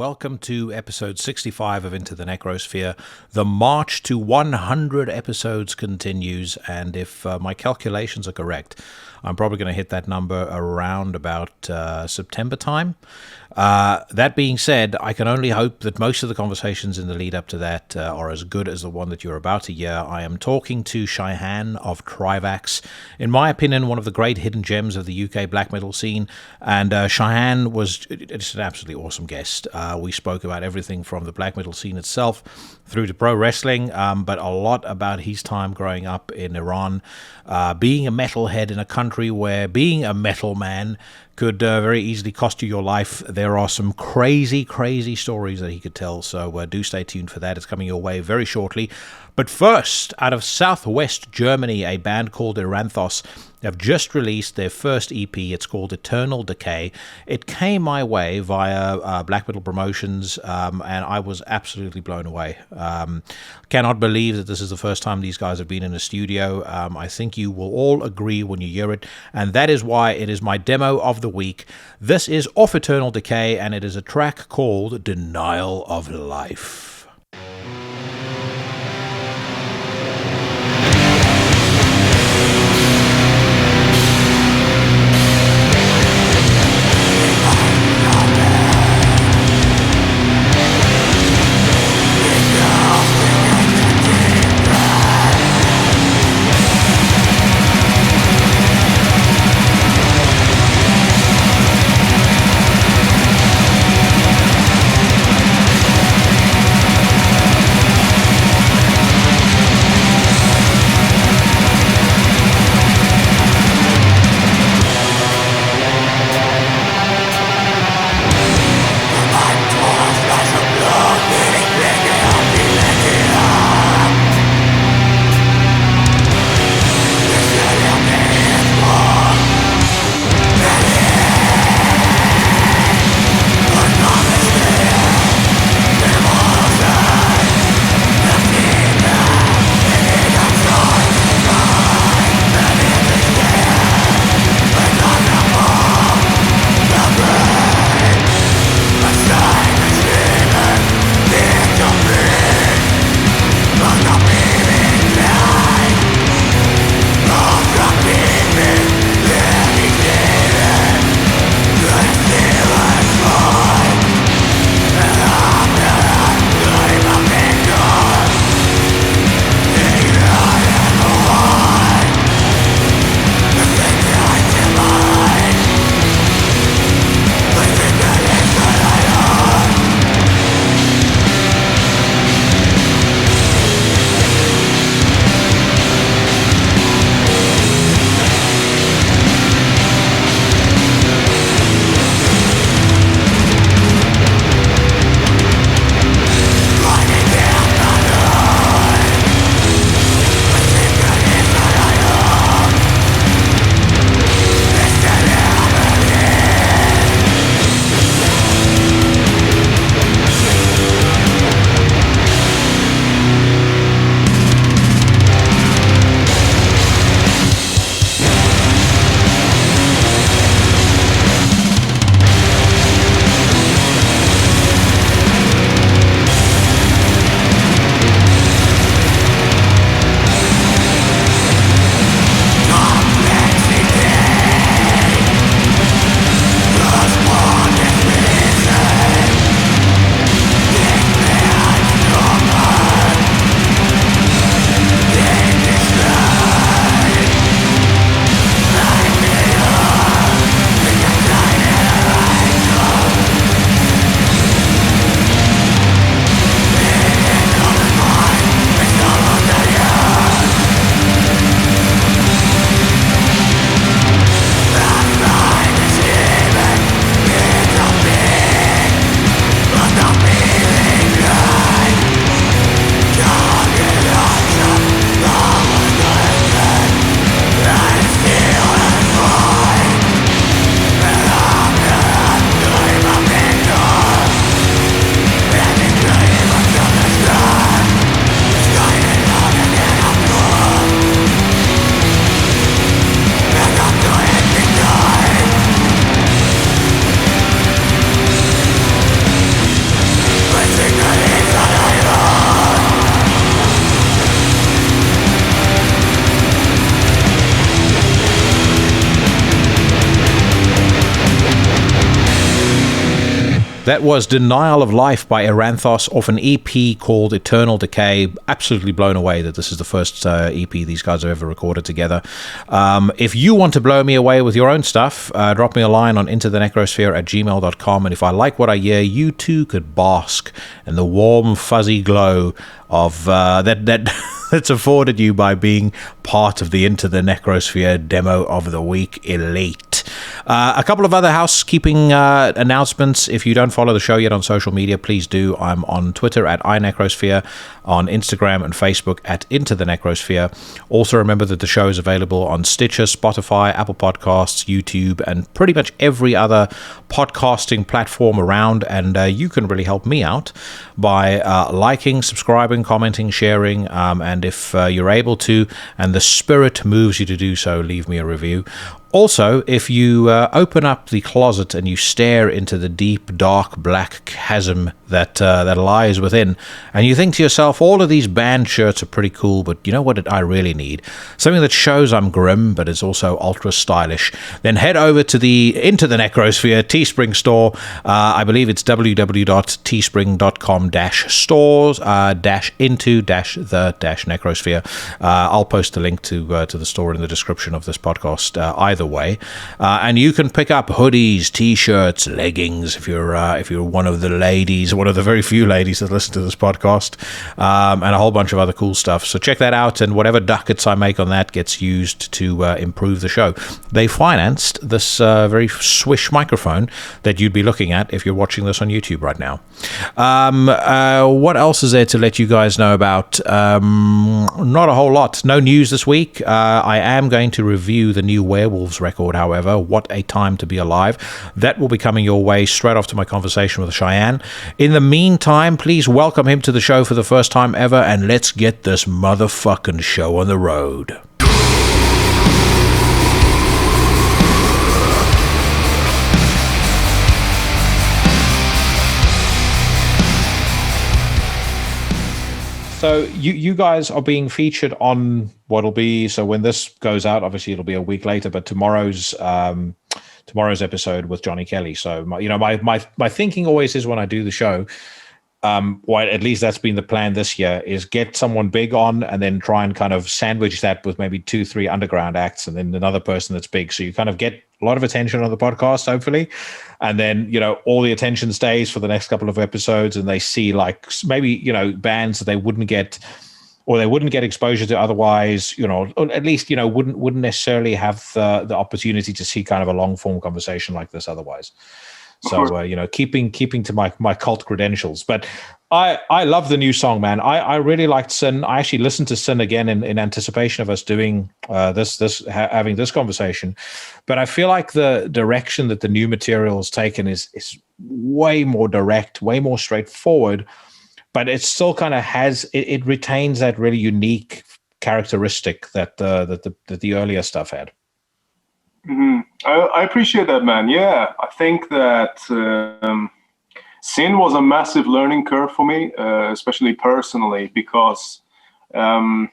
welcome to episode 65 of Into the Necrosphere. The march to 100 episodes continues, and if my calculations are correct, I'm probably going to hit that number around about September time. That being said, I can only hope that most of the conversations in the lead up to that are as good as the one that you're about to hear. I am talking to Shayan of Trivax, in my opinion, one of the great hidden gems of the UK black metal scene, and Shayan was just an absolutely awesome guest. We spoke about everything from the black metal scene itself through to pro wrestling, but a lot about his time growing up in Iran, being a metalhead in a country where being a metal man could very easily cost you your life. There are some crazy, crazy stories that he could tell, so do stay tuned for that. It's coming your way very shortly. But first, out of southwest Germany, a band called Eranthos have just released their first EP. It's called Eternal Decay. It came my way via Black Metal Promotions, and I was absolutely blown away. Cannot believe that this is the first time these guys have been in a studio. I think you will all agree when you hear it, and that is why it is my demo of the week. This is off Eternal Decay, and it is a track called Denial of Life. That was Denial of Life by Eranthos off an EP called Eternal Decay. Absolutely blown away that this is the first EP these guys have ever recorded together. If you want to blow me away with your own stuff, drop me a line on intothenecrosphere@gmail.com. And if I like what I hear, you too could bask in the warm, fuzzy glow of that's afforded you by being part of the Into the Necrosphere Demo of the Week Elite. A couple of other housekeeping announcements. If you don't follow the show yet on social media, please do. I'm on Twitter at iNecrosphere, on Instagram and Facebook at Into the Necrosphere. Also remember that the show is available on Stitcher, Spotify, Apple Podcasts, YouTube, and pretty much every other podcasting platform around. And you can really help me out by liking, subscribing, commenting, sharing, and if you're able to, and the spirit moves you to do so, leave me a review. Also, if you open up the closet and you stare into the deep, dark, black chasm that lies within, and you think to yourself, all of these band shirts are pretty cool, but you know what I really need? Something that shows I'm grim, but is also ultra stylish. Then head over to the Into the Necrosphere Teespring store. I believe it's www.teespring.com/stores-into-the-necrosphere. I'll post a link to the store in the description of this podcast. Either way, and you can pick up hoodies, t-shirts, leggings if you're one of the ladies, one of the very few ladies that listen to this podcast, and a whole bunch of other cool stuff. So check that out, and whatever ducats I make on that gets used to improve the show. They financed this very swish microphone that you'd be looking at if you're watching this on YouTube right now. What else is there to let you guys know about? Not a whole lot. No news this week. I am going to review the new Werewolves record, however. What a Time to Be Alive. That will be coming your way straight after my conversation with Shayan. In the meantime, please welcome him to the show for the first time ever, and let's get this motherfucking show on the road. So you guys are being featured on what'll be, so when this goes out, obviously it'll be a week later, but tomorrow's episode with Johnny Kelly. So my thinking always is when I do the show, well, at least that's been the plan this year, is get someone big on and then try and kind of sandwich that with maybe 2-3 underground acts and then another person that's big. So you kind of get a lot of attention on the podcast, hopefully. And then, all the attention stays for the next couple of episodes, and they see like maybe, bands that they wouldn't get exposure to otherwise, or at least, wouldn't necessarily have the opportunity to see kind of a long form conversation like this otherwise. So, keeping to my cult credentials. But I love the new song, man. I really liked Sin. I actually listened to Sin again in anticipation of us doing having this conversation. But I feel like the direction that the new material has taken is way more direct, way more straightforward. But it still kind of it retains that really unique characteristic that the earlier stuff had. Mm-hmm. I appreciate that, man. Yeah, I think that Sin was a massive learning curve for me, especially personally, because I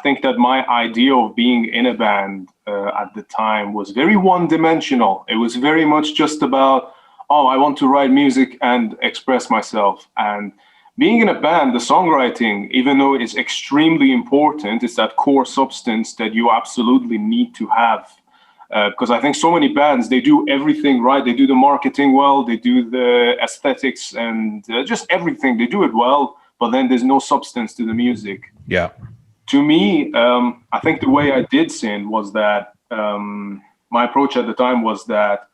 think that my idea of being in a band at the time was very one-dimensional. It was very much just about, I want to write music and express myself. And being in a band, the songwriting, even though it is extremely important, is that core substance that you absolutely need to have. Because I think so many bands, they do everything right. They do the marketing well, they do the aesthetics and just everything. They do it well, but then there's no substance to the music. Yeah. To me, I think the way I did Sin was that my approach at the time was that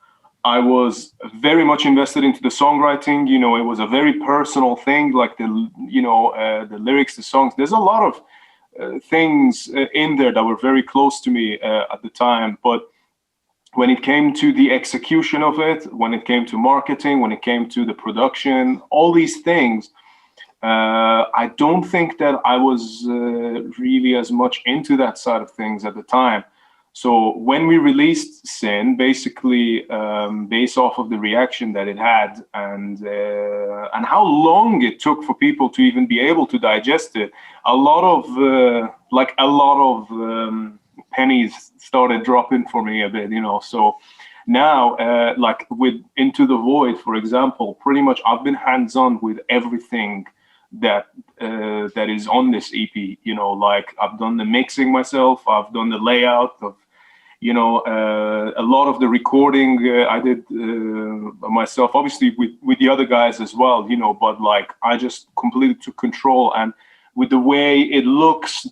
I was very much invested into the songwriting. It was a very personal thing, like the lyrics, the songs. There's a lot of things in there that were very close to me at the time, but when it came to the execution of it, when it came to marketing, when it came to the production, all these things, I don't think that I was really as much into that side of things at the time. So when we released Sin, basically based off of the reaction that it had and how long it took for people to even be able to digest it, a lot of pennies started dropping for me a bit, So now, like with Into the Void, for example, pretty much I've been hands-on with everything that that is on this EP. You know, like I've done the mixing myself, I've done the layout of, you know, a lot of the recording I did myself, obviously with the other guys as well, you know, but like I just completely took control. And with the way it looks,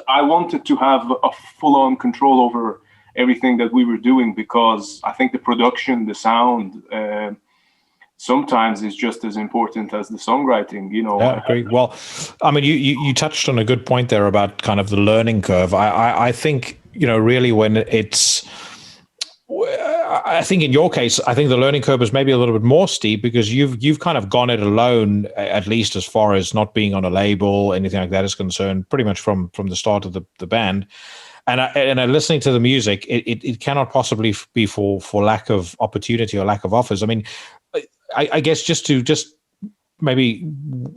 I wanted to have a full-on control over everything that we were doing, because I think the production, the sound, sometimes is just as important as the songwriting, you know. Yeah, agree. Well, I mean, you touched on a good point there about kind of the learning curve. I think, you know, really when I think in your case, I think the learning curve is maybe a little bit more steep, because you've kind of gone it alone, at least as far as not being on a label, anything like that is concerned, pretty much from the start of the band. And listening to the music, it cannot possibly be for lack of opportunity or lack of offers. I mean, I guess just maybe,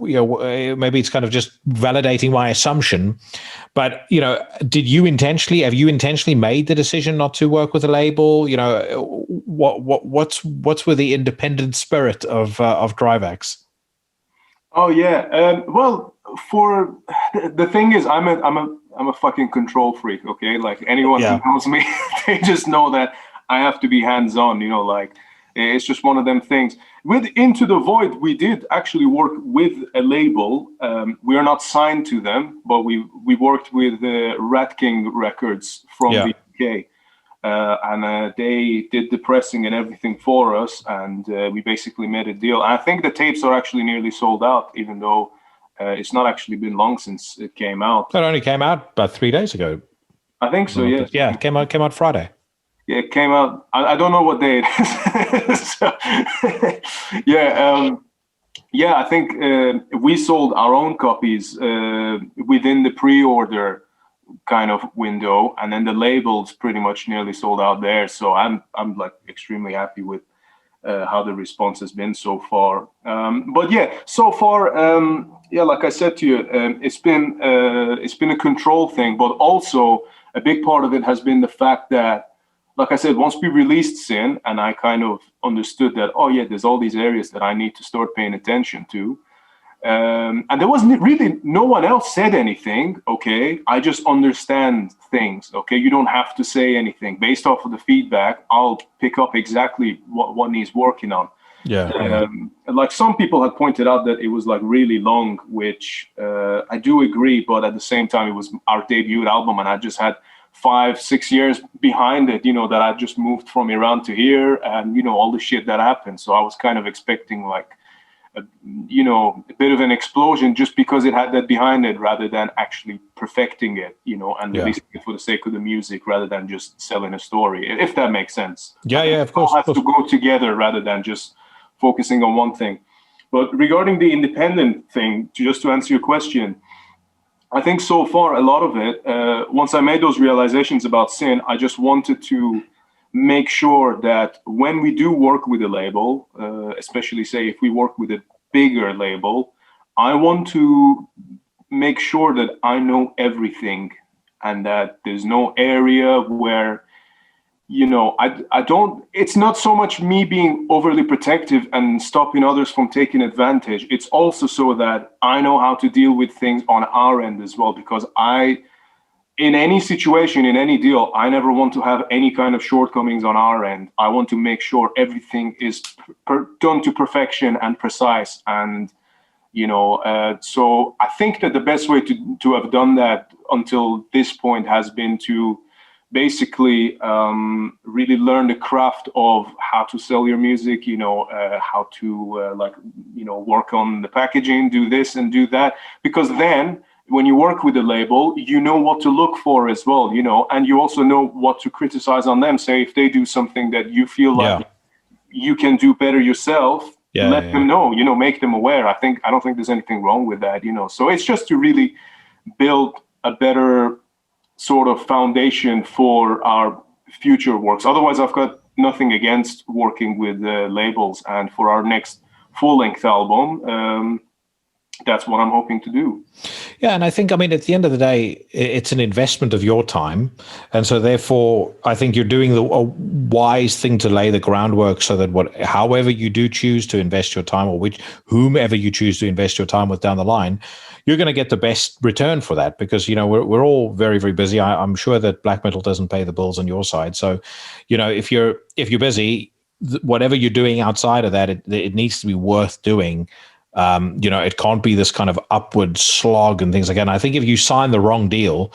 you know, maybe it's kind of just validating my assumption, but, you know, have you intentionally made the decision not to work with a label? You know, what's with the independent spirit of Trivax? Oh yeah. Well, for the thing is, I'm a fucking control freak. Okay, like anyone who knows me, they just know that I have to be hands-on. You know, like it's just one of them things. With Into the Void, we did actually work with a label. We are not signed to them, but we worked with Rat King Records from the UK. And they did the pressing and everything for us, and we basically made a deal. I think the tapes are actually nearly sold out, even though it's not actually been long since it came out. It only came out about 3 days ago. I think so, yeah. Yeah, it came out Friday. Yeah, it came out. I don't know what day it is. So, yeah, I think we sold our own copies within the pre-order kind of window, and then the labels pretty much nearly sold out there. So I'm like extremely happy with how the response has been so far. But yeah, so far, like I said to you, it's been a control thing, but also a big part of it has been the fact that, like I said, once we released Sin, and I kind of understood that, oh yeah, there's all these areas that I need to start paying attention to. And there wasn't really, no one else said anything. Okay, I just understand things. Okay, you don't have to say anything. Based off of the feedback, I'll pick up exactly what needs working on. Like some people had pointed out that it was like really long, which I do agree, but at the same time, it was our debut album, and I just had 5-6 years behind it, you know, that I just moved from Iran to here, and you know, all the shit that happened. So I was kind of expecting like a bit of an explosion, just because it had that behind it, rather than actually perfecting it, you know, and releasing it for the sake of the music rather than just selling a story, if that makes sense. Yeah, of course. It has to go together rather than just focusing on one thing. But regarding the independent thing, just to answer your question, I think so far a lot of it, once I made those realizations about Sin, I just wanted to make sure that when we do work with a label, especially say if we work with a bigger label, I want to make sure that I know everything, and that there's no area where, you know, I don't, it's not so much me being overly protective and stopping others from taking advantage. It's also so that I know how to deal with things on our end as well, because in any situation, in any deal, I never want to have any kind of shortcomings on our end. I want to make sure everything is done to perfection and precise. And, you know, so I think that the best way to have done that until this point has been to basically really learn the craft of how to sell your music, you know, how to work on the packaging, do this and do that, because then when you work with a label, you know what to look for as well, you know, and you also know what to criticize on them. Say if they do something that you feel like you can do better yourself, let them know, you know, make them aware. I don't think there's anything wrong with that, you know. So it's just to really build a better sort of foundation for our future works. Otherwise, I've got nothing against working with labels. And for our next full-length album, that's what I'm hoping to do. Yeah, and I think, I mean, at the end of the day, it's an investment of your time. And so therefore, I think you're doing a wise thing to lay the groundwork so that however you do choose to invest your time, or whomever you choose to invest your time with down the line, you're going to get the best return for that, because, we're all very, very busy. I'm sure that black metal doesn't pay the bills on your side. So, if you're busy, whatever you're doing outside of that, it needs to be worth doing. It can't be this kind of upward slog and things like that. And I think if you sign the wrong deal,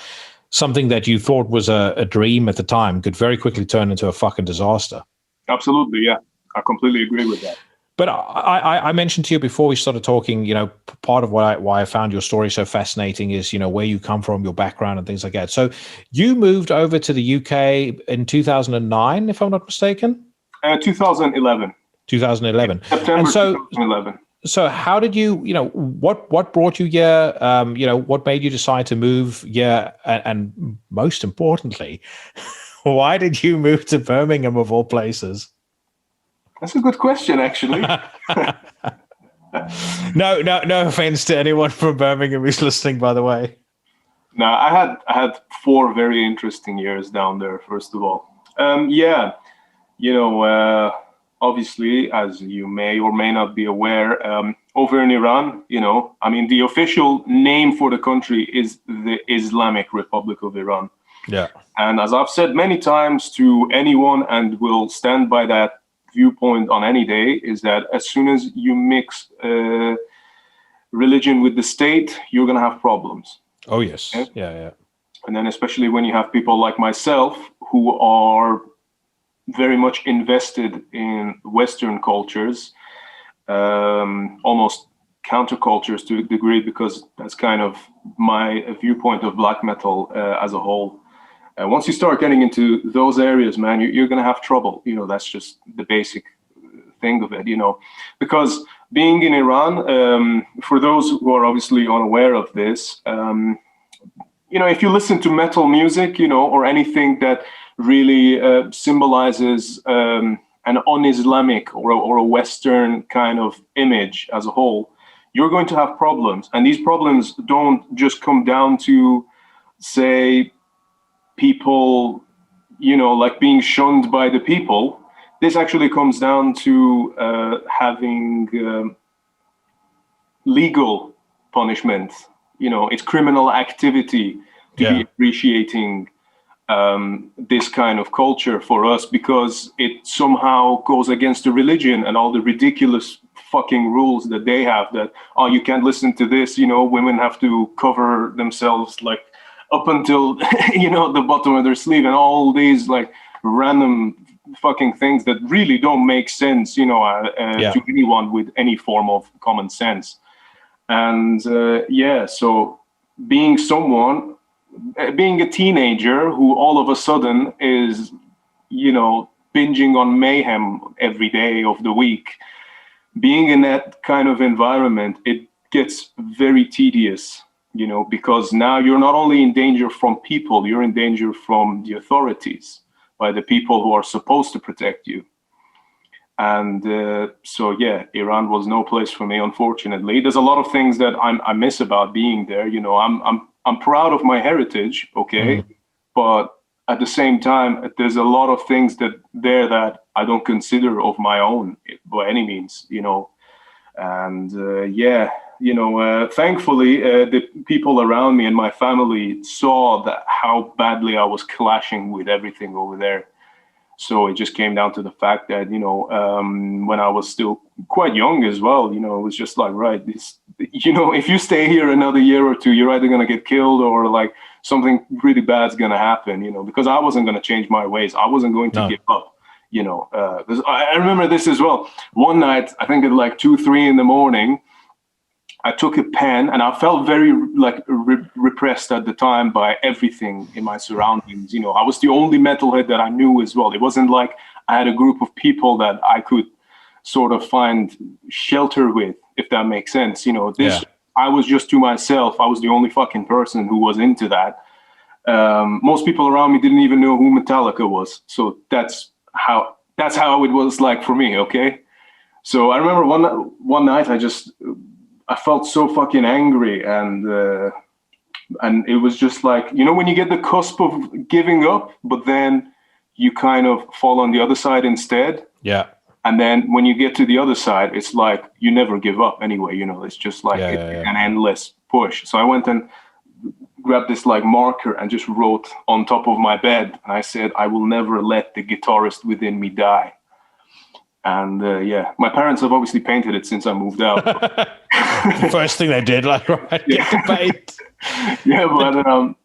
something that you thought was a dream at the time could very quickly turn into a fucking disaster. Absolutely, yeah. I completely agree with that. But I mentioned to you before we started talking, part of why I found your story so fascinating is, where you come from, your background and things like that. So you moved over to the UK in 2009, if I'm not mistaken? 2011. 2011. September 2011. So how did you, what brought you here? What made you decide to move here? And most importantly, why did you move to Birmingham of all places? That's a good question, actually. No offense to anyone from Birmingham who's listening, by the way. No, I had 4 very interesting years down there, first of all. Obviously, as you may or may not be aware, over in Iran, the official name for the country is the Islamic Republic of Iran. Yeah. And as I've said many times to anyone, and will stand by that viewpoint on any day, is that as soon as you mix religion with the state, you're going to have problems. Oh, yes. Okay? Yeah. And then especially when you have people like myself who are very much invested in Western cultures, almost countercultures to a degree, because that's kind of my viewpoint of black metal as a whole. Once you start getting into those areas, man, you're going to have trouble. That's just the basic thing of it, because being in Iran, for those who are obviously unaware of this, if you listen to metal music, or anything that really symbolizes an un-Islamic or a Western kind of image as a whole, you're going to have problems. And these problems don't just come down to, say, people, like being shunned by the people. This actually comes down to having legal punishment. It's criminal activity to be appreciating this kind of culture for us, because it somehow goes against the religion and all the ridiculous fucking rules that they have, that, oh, you can't listen to this, women have to cover themselves like up until the bottom of their sleeve, and all these like random fucking things that really don't make sense, to anyone with any form of common sense. And so being a teenager who all of a sudden is, binging on mayhem every day of the week, being in that kind of environment, it gets very tedious, because now you're not only in danger from people, you're in danger from the authorities, by the people who are supposed to protect you. And Iran was no place for me, unfortunately. There's a lot of things that I miss about being there. I'm proud of my heritage, okay, but at the same time, there's a lot of things that I don't consider of my own by any means, And thankfully, the people around me and my family saw how badly I was clashing with everything over there. So it just came down to the fact that, when I was still quite young as well, it was just like, right, if you stay here another year or two, you're either going to get killed or like something really bad's going to happen, because I wasn't going to change my ways. I wasn't going to give up, I remember this as well. One night, I think at like 2-3 in the morning, I took a pen, and I felt very repressed at the time by everything in my surroundings. I was the only metalhead that I knew as well. It wasn't like I had a group of people that I could sort of find shelter with, if that makes sense. I was just to myself. I was the only fucking person who was into that. Most people around me didn't even know who Metallica was. So that's how it was like for me. Okay. So I remember one night I just I felt so fucking angry, and it was just like, you know, when you get the cusp of giving up, but then you kind of fall on the other side instead. Yeah. And then when you get to the other side, it's like you never give up anyway. You know, it's just like an endless push. So I went and grabbed this like marker and just wrote on top of my bed. And I said, I will never let the guitarist within me die. And my parents have obviously painted it since I moved out. The first thing they did, like, right, get the paint. Yeah, but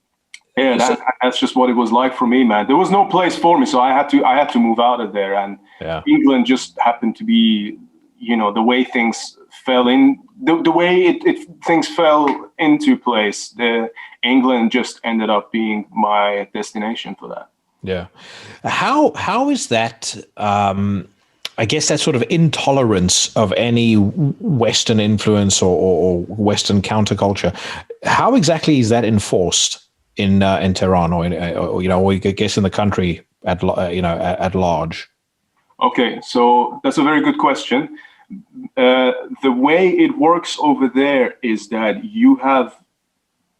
that's just what it was like for me, man. There was no place for me, so I had to move out of there. And England just happened to be, you know, the way things fell in, the way things fell into place. England just ended up being my destination for that. Yeah. How is that? I guess that sort of intolerance of any Western influence or Western counterculture. How exactly is that enforced in Tehran, or you know, or I guess in the country at large? Okay, so that's a very good question. The way it works over there is that you have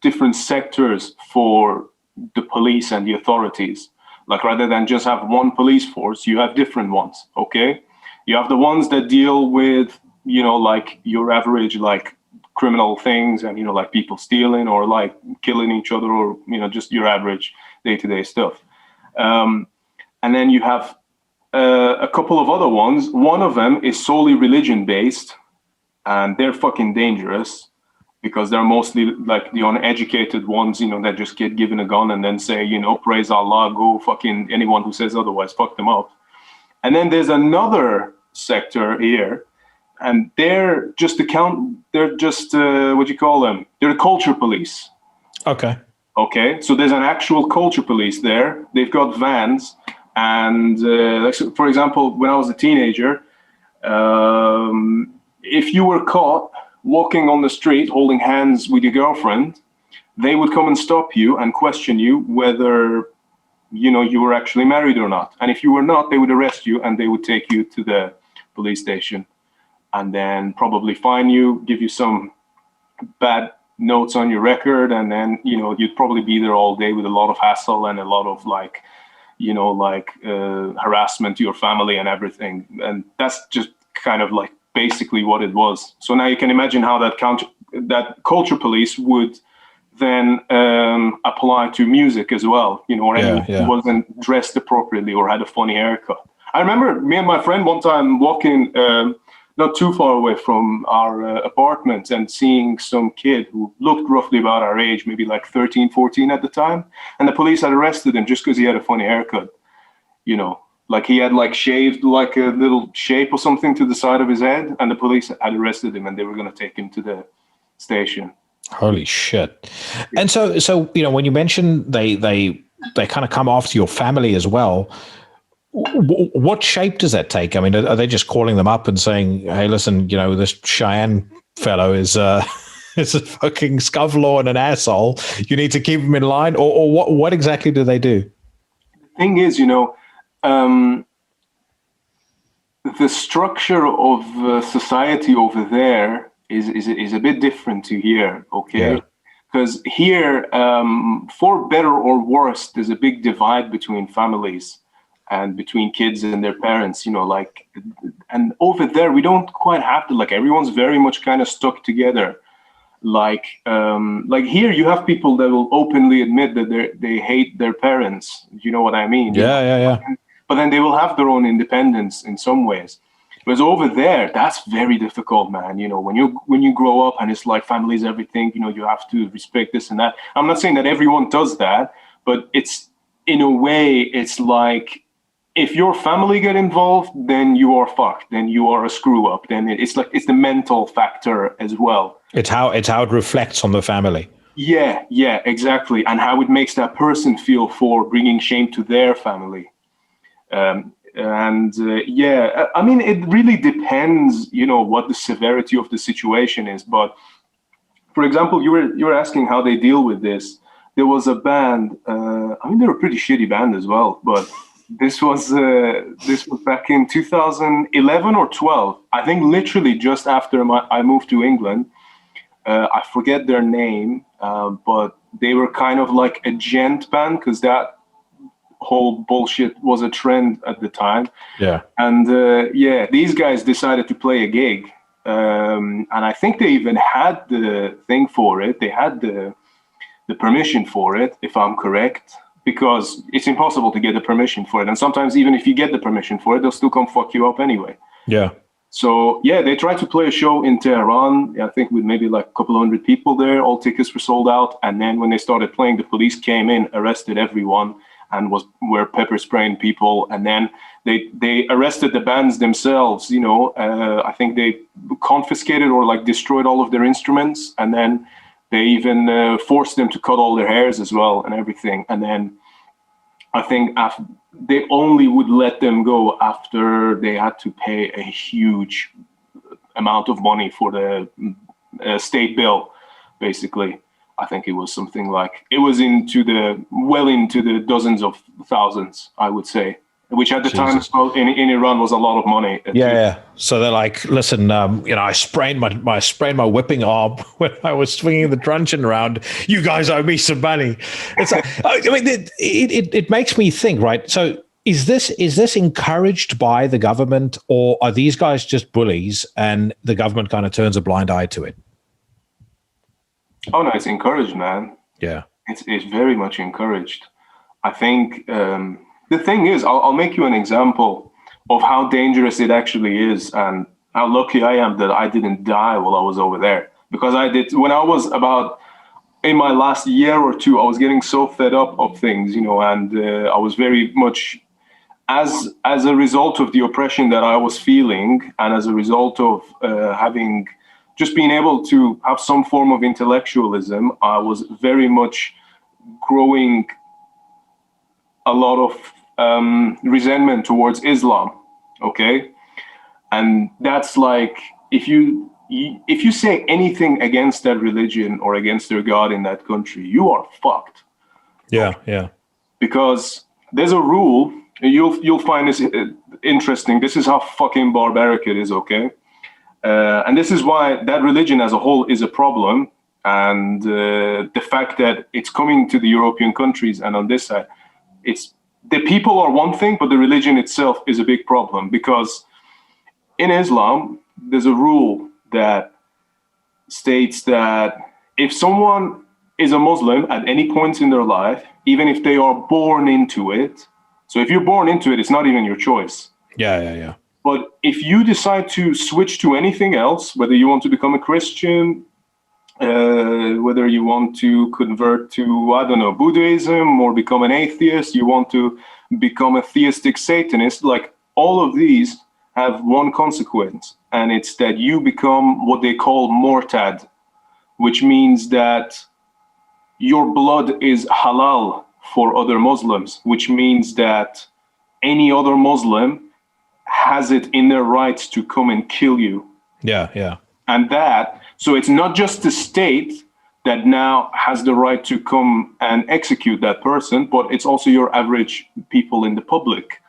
different sectors for the police and the authorities. Like, rather than just have one police force, you have different ones. Okay, you have the ones that deal with, you know, like your average like criminal things, and, you know, like people stealing or like killing each other, or, you know, just your average day-to-day stuff. And then you have a couple of other ones. One of them is solely religion based, and they're fucking dangerous because they're mostly like the uneducated ones, you know, that just get given a gun and then say, you know, praise Allah, go fucking anyone who says otherwise, fuck them up. And then there's another sector here, and they're just what do you call them? They're the culture police. Okay. So there's an actual culture police there. They've got vans. And for example, when I was a teenager, if you were caught walking on the street holding hands with your girlfriend, they would come and stop you and question you whether, you know, you were actually married or not. And if you were not, they would arrest you and they would take you to the police station and then probably fine you, give you some bad notes on your record, and then, you know, you'd probably be there all day with a lot of hassle and a lot of like, you know, like harassment to your family and everything. And that's just kind of like basically what it was. So now you can imagine how that culture police would then apply to music as well, you know, or anyone who wasn't dressed appropriately or had a funny haircut. I remember me and my friend one time walking not too far away from our apartment and seeing some kid who looked roughly about our age, maybe like 13, 14 at the time. And the police had arrested him just because he had a funny haircut. You know, like he had like shaved like a little shape or something to the side of his head. And the police had arrested him and they were going to take him to the station. Holy shit. And so, you know, when you mentioned they kind of come after your family as well, what shape does that take? I mean, are they just calling them up and saying, hey, listen, you know, this Shayan fellow is a fucking scuffler and an asshole. You need to keep him in line, or what exactly do they do? The thing is, you know, the structure of society over there is a bit different to here, okay? Because here, for better or worse, there's a big divide between families and between kids and their parents, you know, like, and over there, we don't quite have to, like, everyone's very much kind of stuck together. Like here, you have people that will openly admit that they hate their parents. You know what I mean? Yeah. But then they will have their own independence in some ways. Whereas over there, that's very difficult, man. You know, when you grow up and it's like family is everything, you know, you have to respect this and that. I'm not saying that everyone does that, but it's, in a way, it's like, if your family get involved, then you are fucked. Then you are a screw up. Then it's like, it's the mental factor as well. It's how it reflects on the family. Yeah, exactly. And how it makes that person feel for bringing shame to their family. I mean, it really depends, you know, what the severity of the situation is. But for example, you were asking how they deal with this. There was a band. I mean, they're a pretty shitty band as well, but. This was back in 2011 or 12. I think literally just after I moved to England. I forget their name, but they were kind of like a gent band, because that whole bullshit was a trend at the time. Yeah. And these guys decided to play a gig. And I think they even had the thing for it. They had the permission for it, if I'm correct, because it's impossible to get the permission for it. And sometimes even if you get the permission for it, they'll still come fuck you up anyway. Yeah. So yeah, they tried to play a show in Tehran, I think with maybe like a couple hundred people there. All tickets were sold out. And then when they started playing, the police came in, arrested everyone, and were pepper spraying people. And then they arrested the bands themselves. I think they confiscated or like destroyed all of their instruments. And then they even forced them to cut all their hairs as well and everything. And then I think they only would let them go after they had to pay a huge amount of money for the state bill, basically. I think it was something like, it was into the dozens of thousands, I would say, which at the time in Iran was a lot of money. Yeah. So they're like, listen, I sprained my whipping arm when I was swinging the truncheon around. You guys owe me some money. It's like, I mean, it makes me think, right? So is this encouraged by the government, or are these guys just bullies and the government kind of turns a blind eye to it? Oh no, it's encouraged, man. Yeah, it's very much encouraged. I think the thing is, I'll make you an example of how dangerous it actually is, and how lucky I am that I didn't die while I was over there. Because when I was about in my last year or two, I was getting so fed up of things, and I was very much as a result of the oppression that I was feeling, and as a result of having just being able to have some form of intellectualism, I was very much growing a lot of resentment towards Islam. Okay, and that's like, if you say anything against that religion or against their God in that country, you are fucked. Yeah, yeah. Because there's a rule. You'll find this interesting. This is how fucking barbaric it is. Okay. And this is why that religion as a whole is a problem. And the fact that it's coming to the European countries, and on this side, it's the people are one thing, but the religion itself is a big problem. Because in Islam, there's a rule that states that if someone is a Muslim at any point in their life, even if they are born into it, so if you're born into it, it's not even your choice. Yeah. But if you decide to switch to anything else, whether you want to become a Christian, whether you want to convert to, I don't know, Buddhism, or become an atheist, you want to become a theistic Satanist, like all of these have one consequence, and it's that you become what they call mortad, which means that your blood is halal for other Muslims, which means that any other Muslim has it in their rights to come and kill you. Yeah. And so it's not just the state that now has the right to come and execute that person, but it's also your average people in the public.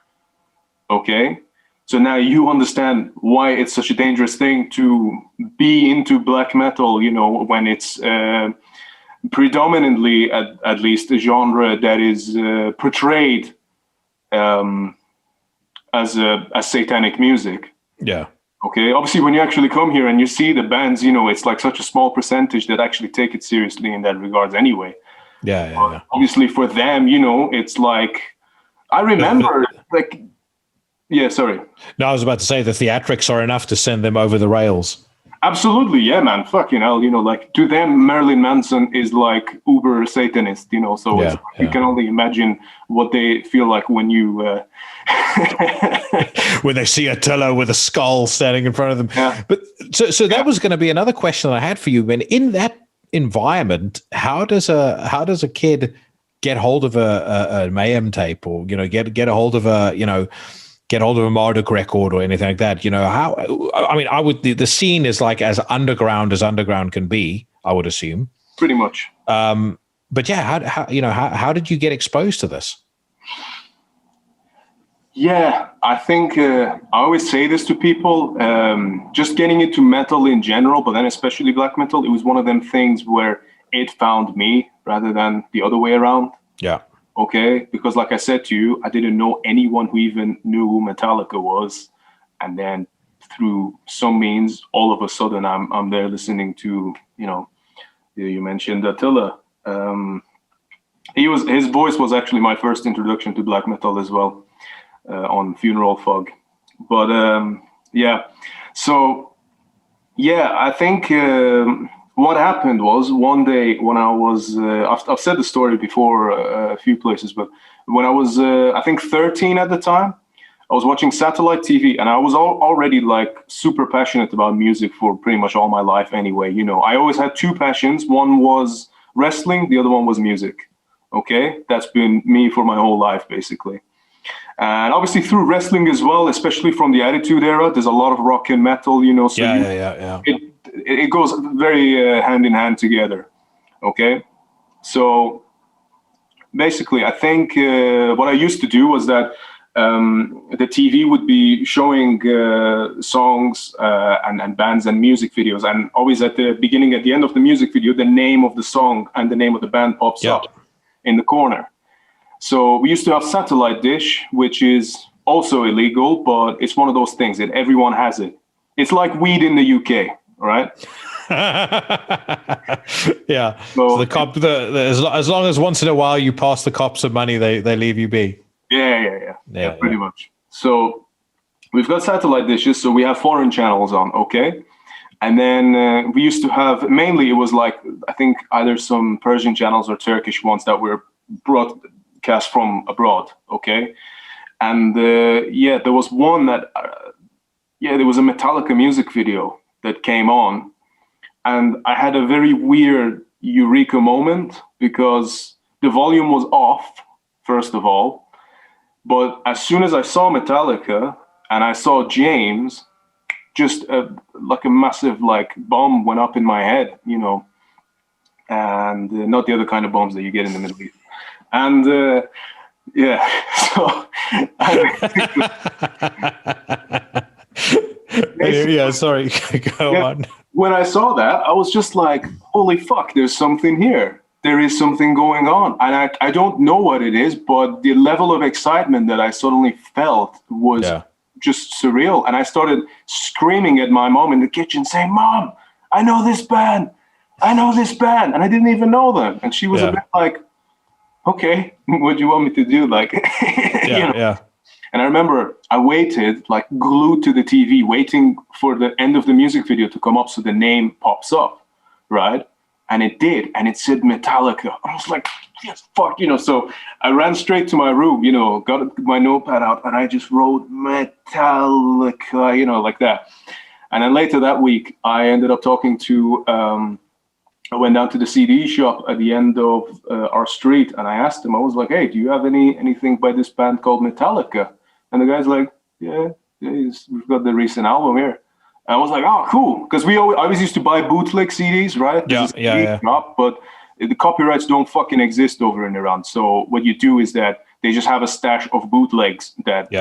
Okay? So now you understand why it's such a dangerous thing to be into black metal, when it's predominantly, at least, a genre that is portrayed as satanic music. Yeah. Okay. Obviously, when you actually come here and you see the bands, it's like such a small percentage that actually take it seriously in that regards anyway. Yeah. Obviously, for them, it's like, I remember, like, yeah, sorry. No, I was about to say the theatrics are enough to send them over the rails. Absolutely, yeah, man. Fucking hell, like, to them, Marilyn Manson is like uber Satanist, so you can only imagine what they feel like when you when they see Attila with a skull standing in front of them. Yeah. But so that was going to be another question that I had for you, man. In that environment, how does a kid get hold of a Mayhem tape, or get a hold of get hold of a Marduk record or anything like that? How? I mean, the scene is like as underground can be, I would assume. Pretty much. But yeah, how did you get exposed to this? Yeah, I think I always say this to people, just getting into metal in general, but then especially black metal, it was one of them things where it found me rather than the other way around. Yeah. Okay, because like I said to you, I didn't know anyone who even knew who Metallica was, and then through some means, all of a sudden, I'm there listening to, you mentioned Attila. His voice was actually my first introduction to black metal as well, on Funeral Fog. But I think what happened was one day when I was, I've said the story before a few places, but when I was, I think 13 at the time, I was watching satellite TV, and I was already like super passionate about music for pretty much all my life anyway. I always had two passions. One was wrestling, the other one was music. Okay, that's been me for my whole life, basically. And obviously through wrestling as well, especially from the Attitude Era, there's a lot of rock and metal, so Yeah. it goes very hand in hand together. Okay, so basically, I think what I used to do was that the TV would be showing songs and bands and music videos, and always at the beginning, at the end of the music video, the name of the song and the name of the band pops up in the corner. So we used to have satellite dish, which is also illegal, but it's one of those things that everyone has it. It's like weed in the UK, right? Yeah. So the cop, as long as once in a while you pass the cops some money, they leave you be. Yeah, pretty much. So we've got satellite dishes, so we have foreign channels on, okay? And then we used to have, mainly it was like, I think either some Persian channels or Turkish ones that were broadcast from abroad, okay? And there was one that, there was a Metallica music video that came on. And I had a very weird eureka moment because the volume was off, first of all. But as soon as I saw Metallica and I saw James, just like a massive bomb went up in my head, and not the other kind of bombs that you get in the Middle East. And so sorry, go on. When I saw that, I was just like, holy fuck, there's something here. There is something going on. And I don't know what it is, but the level of excitement that I suddenly felt was just surreal. And I started screaming at my mom in the kitchen saying, Mom, I know this band. And I didn't even know them. And she was a bit like, okay, what do you want me to do? And I remember I waited, glued to the TV, waiting for the end of the music video to come up so the name pops up, right? And it did, and it said Metallica. I was like, yes, fuck, So I ran straight to my room, got my notepad out, and I just wrote Metallica, like that. And then later that week, I ended up talking to, I went down to the CD shop at the end of our street, and I asked him, I was like, hey, do you have anything by this band called Metallica? And the guy's like, yeah, we've got the recent album here. And I was like, oh, cool. Because I always used to buy bootleg CDs, right? Yeah. Shop, but the copyrights don't fucking exist over in Iran. So what you do is that they just have a stash of bootlegs that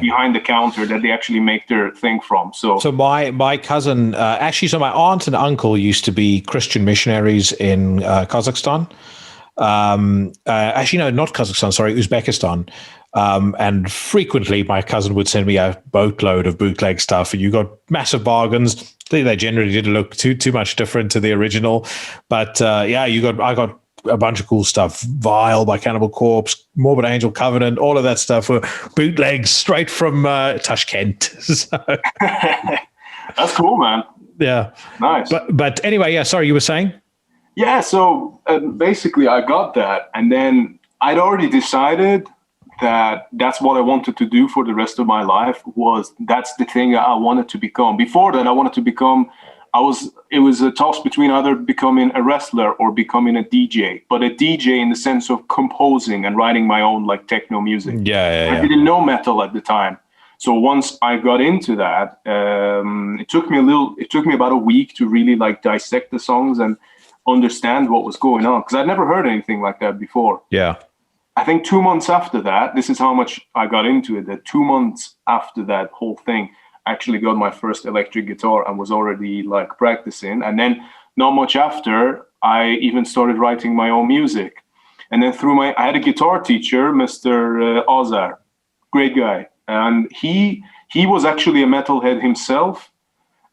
behind the counter that they actually make their thing from. So my cousin, my aunt and uncle used to be Christian missionaries in Kazakhstan. No, not Kazakhstan, sorry, Uzbekistan. And frequently my cousin would send me a boatload of bootleg stuff, and you got massive bargains. They generally didn't look too much different to the original, but I got a bunch of cool stuff. Vile by Cannibal Corpse, Morbid Angel, Covenant, all of that stuff were bootlegs straight from Tashkent. So. That's cool, man. Yeah, nice. But anyway, sorry, you were saying? Yeah, so basically I got that, and then I'd already decided that that's what I wanted to do for the rest of my life. That's the thing I wanted to become. Before that, I wanted to become. It was a toss between either becoming a wrestler or becoming a DJ, but a DJ in the sense of composing and writing my own techno music. I didn't know metal at the time. So once I got into that, it took me about a week to really dissect the songs and understand what was going on, because I'd never heard anything like that before. Yeah. I think 2 months after that, this is how much I got into it, that 2 months after that whole thing, I actually got my first electric guitar and was already like practicing. And then not much after, I even started writing my own music. And then I had a guitar teacher, Mr. Ozar, great guy. And he was actually a metalhead himself.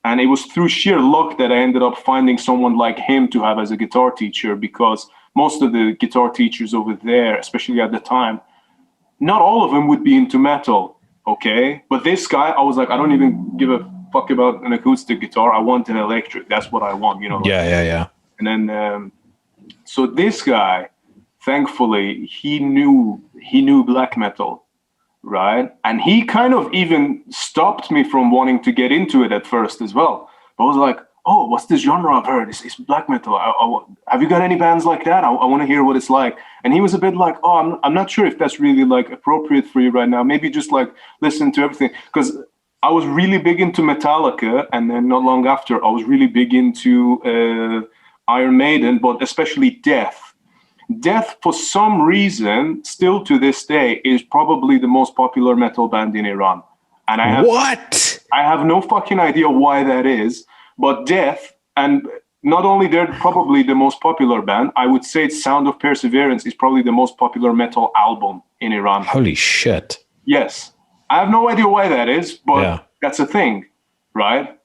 And it was through sheer luck that I ended up finding someone like him to have as a guitar teacher, because most of the guitar teachers over there, especially at the time, not all of them would be into metal, okay? But this guy, I was like, I don't even give a fuck about an acoustic guitar. I want an electric. That's what I want, you know? Yeah. And then, so this guy, thankfully, he knew black metal, right? And he kind of even stopped me from wanting to get into it at first as well. But I was like, oh, what's this genre I've heard? It's black metal. Have you got any bands like that? I want to hear what it's like. And he was a bit like, oh, I'm not sure if that's really like appropriate for you right now. Maybe just like listen to everything. Because I was really big into Metallica, and then not long after, I was really big into Iron Maiden, but especially Death. Death, for some reason, still to this day, is probably the most popular metal band in Iran. And I have no fucking idea why that is. But Death, and not only they're probably the most popular band, I would say Sound of Perseverance is probably the most popular metal album in Iran. Holy shit. Yes. I have no idea why that is, but that's a thing, right?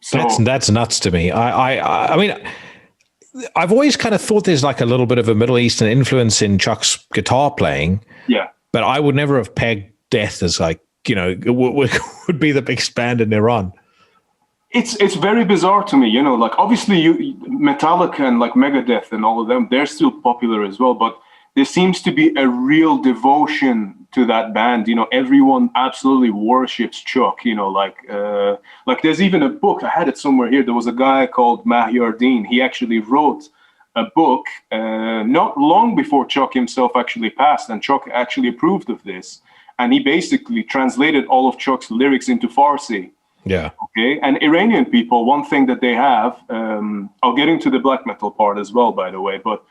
So that's nuts to me. I mean, I've always kind of thought there's like a little bit of a Middle Eastern influence in Chuck's guitar playing. Yeah. But I would never have pegged Death as like, you know, would be the biggest band in Iran. It's very bizarre to me, you know, like obviously Metallica and like Megadeth and all of them, they're still popular as well, but there seems to be a real devotion to that band. You know, everyone absolutely worships Chuck, you know, like there's even a book, I had it somewhere here. There was a guy called Mahyar Dean. He actually wrote a book not long before Chuck himself actually passed, and Chuck actually approved of this. And he basically translated all of Chuck's lyrics into Farsi. Yeah. Okay. And Iranian people, one thing that they have, I'll get into the black metal part as well, by the way, but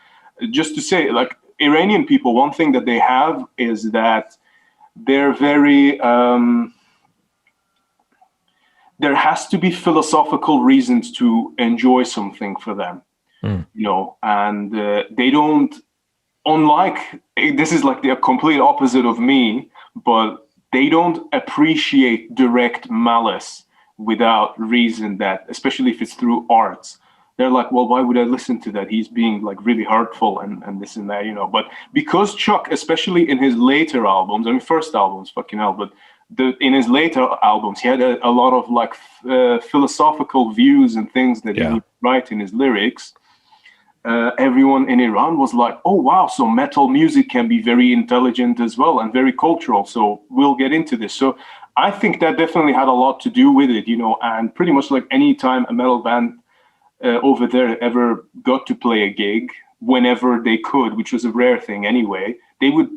just to say, like, Iranian people, one thing that they have is that they're very, there has to be philosophical reasons to enjoy something for them, you know, and they don't, unlike, this is like the complete opposite of me, but they don't appreciate direct malice without reason, that, especially if it's through arts. They're like, well, why would I listen to that? He's being like really hurtful and this and that, you know. But because Chuck, especially in his later albums, I mean, first albums, fucking hell, but in his later albums, he had a lot of like philosophical views and things that he would write in his lyrics. Everyone in Iran was like, oh, wow, so metal music can be very intelligent as well and very cultural. So we'll get into this. So I think that definitely had a lot to do with it, you know, and pretty much like any time a metal band over there ever got to play a gig, whenever they could, which was a rare thing anyway, they would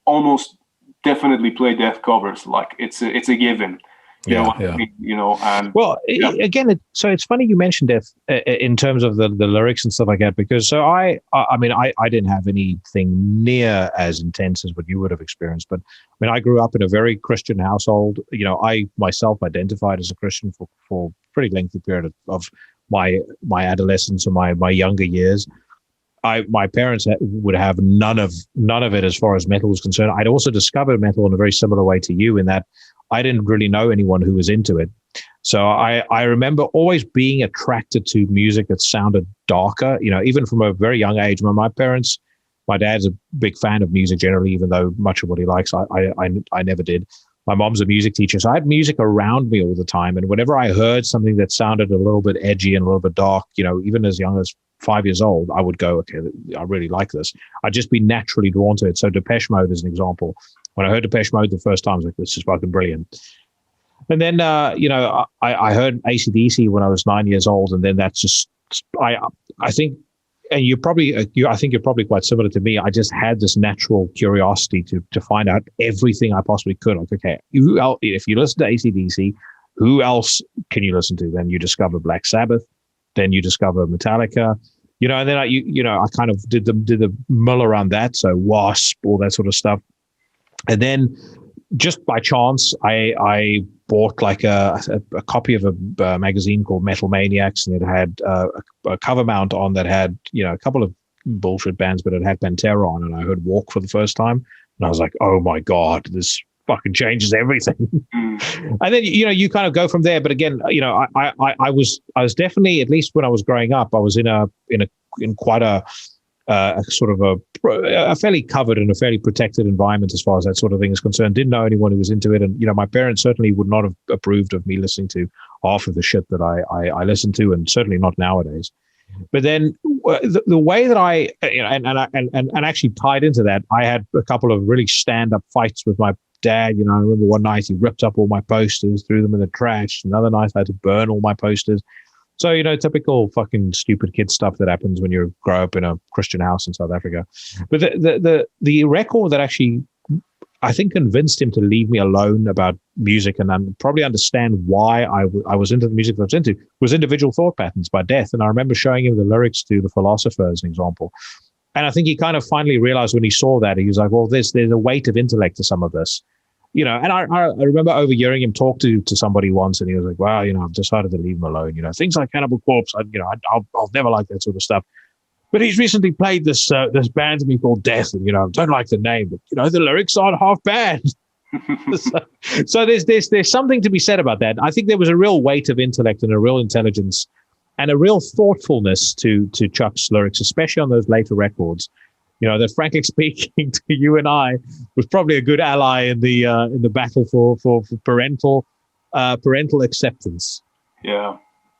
almost definitely play Death covers. Like it's a given. You know, I mean, you know, and again, so it's funny you mentioned Death in terms of the lyrics and stuff like that, because so I mean, I didn't have anything near as intense as what you would have experienced, but I mean, I grew up in a very Christian household. You know, I myself identified as a Christian for a pretty lengthy period of my adolescence and my younger years. My parents would have none of it as far as metal was concerned. I'd also discovered metal in a very similar way to you, in that I didn't really know anyone who was into it. So I remember always being attracted to music that sounded darker, you know, even from a very young age. My dad's a big fan of music generally, even though much of what he likes, I never did. My mom's a music teacher, so I had music around me all the time. And whenever I heard something that sounded a little bit edgy and a little bit dark, you know, even as young as 5 years old, I would go, okay, I really like this. I'd just be naturally drawn to it. So Depeche Mode is an example. When I heard Depeche Mode the first time, I was like, this is fucking brilliant. And then, you know, I heard AC/DC when I was 9 years old. And then that's just, I think, and I think you're probably quite similar to me. I just had this natural curiosity to find out everything I possibly could. Like, okay, if you listen to AC/DC, who else can you listen to? Then you discover Black Sabbath. Then you discover Metallica. And then I kind of did the mill around that. So Wasp, all that sort of stuff. And then just by chance, I bought like a copy of a magazine called Metal Maniacs, and it had a cover mount on that had, a couple of bullshit bands, but it had Pantera on, and I heard Walk for the first time. And I was like, oh my God, this fucking changes everything. And then, you kind of go from there. But again, I was definitely, at least when I was growing up, I was in quite a sort of a fairly covered and a fairly protected environment as far as that sort of thing is concerned. Didn't know anyone who was into it. And, my parents certainly would not have approved of me listening to half of the shit that I listened to, and certainly not nowadays. But then the way that I, and actually tied into that, I had a couple of really stand-up fights with my dad. I remember one night he ripped up all my posters, threw them in the trash. Another night I had to burn all my posters. So, typical fucking stupid kid stuff that happens when you grow up in a Christian house in South Africa. But the record that actually, I think, convinced him to leave me alone about music and probably understand why I was into the music that I was into was Individual Thought Patterns by Death. And I remember showing him the lyrics to The Philosopher as an example. And I think he kind of finally realized when he saw that, he was like, well, there's a weight of intellect to some of this. And I remember overhearing him talk to somebody once, and he was like, well, I've decided to leave him alone. Things like Cannibal Corpse, I'll never like that sort of stuff. But he's recently played this band to me called Death, and, I don't like the name, but, the lyrics aren't half bad. so there's something to be said about that. I think there was a real weight of intellect and a real intelligence and a real thoughtfulness to Chuck's lyrics, especially on those later records. That frankly speaking to you and I was probably a good ally in the battle for parental acceptance. Yeah.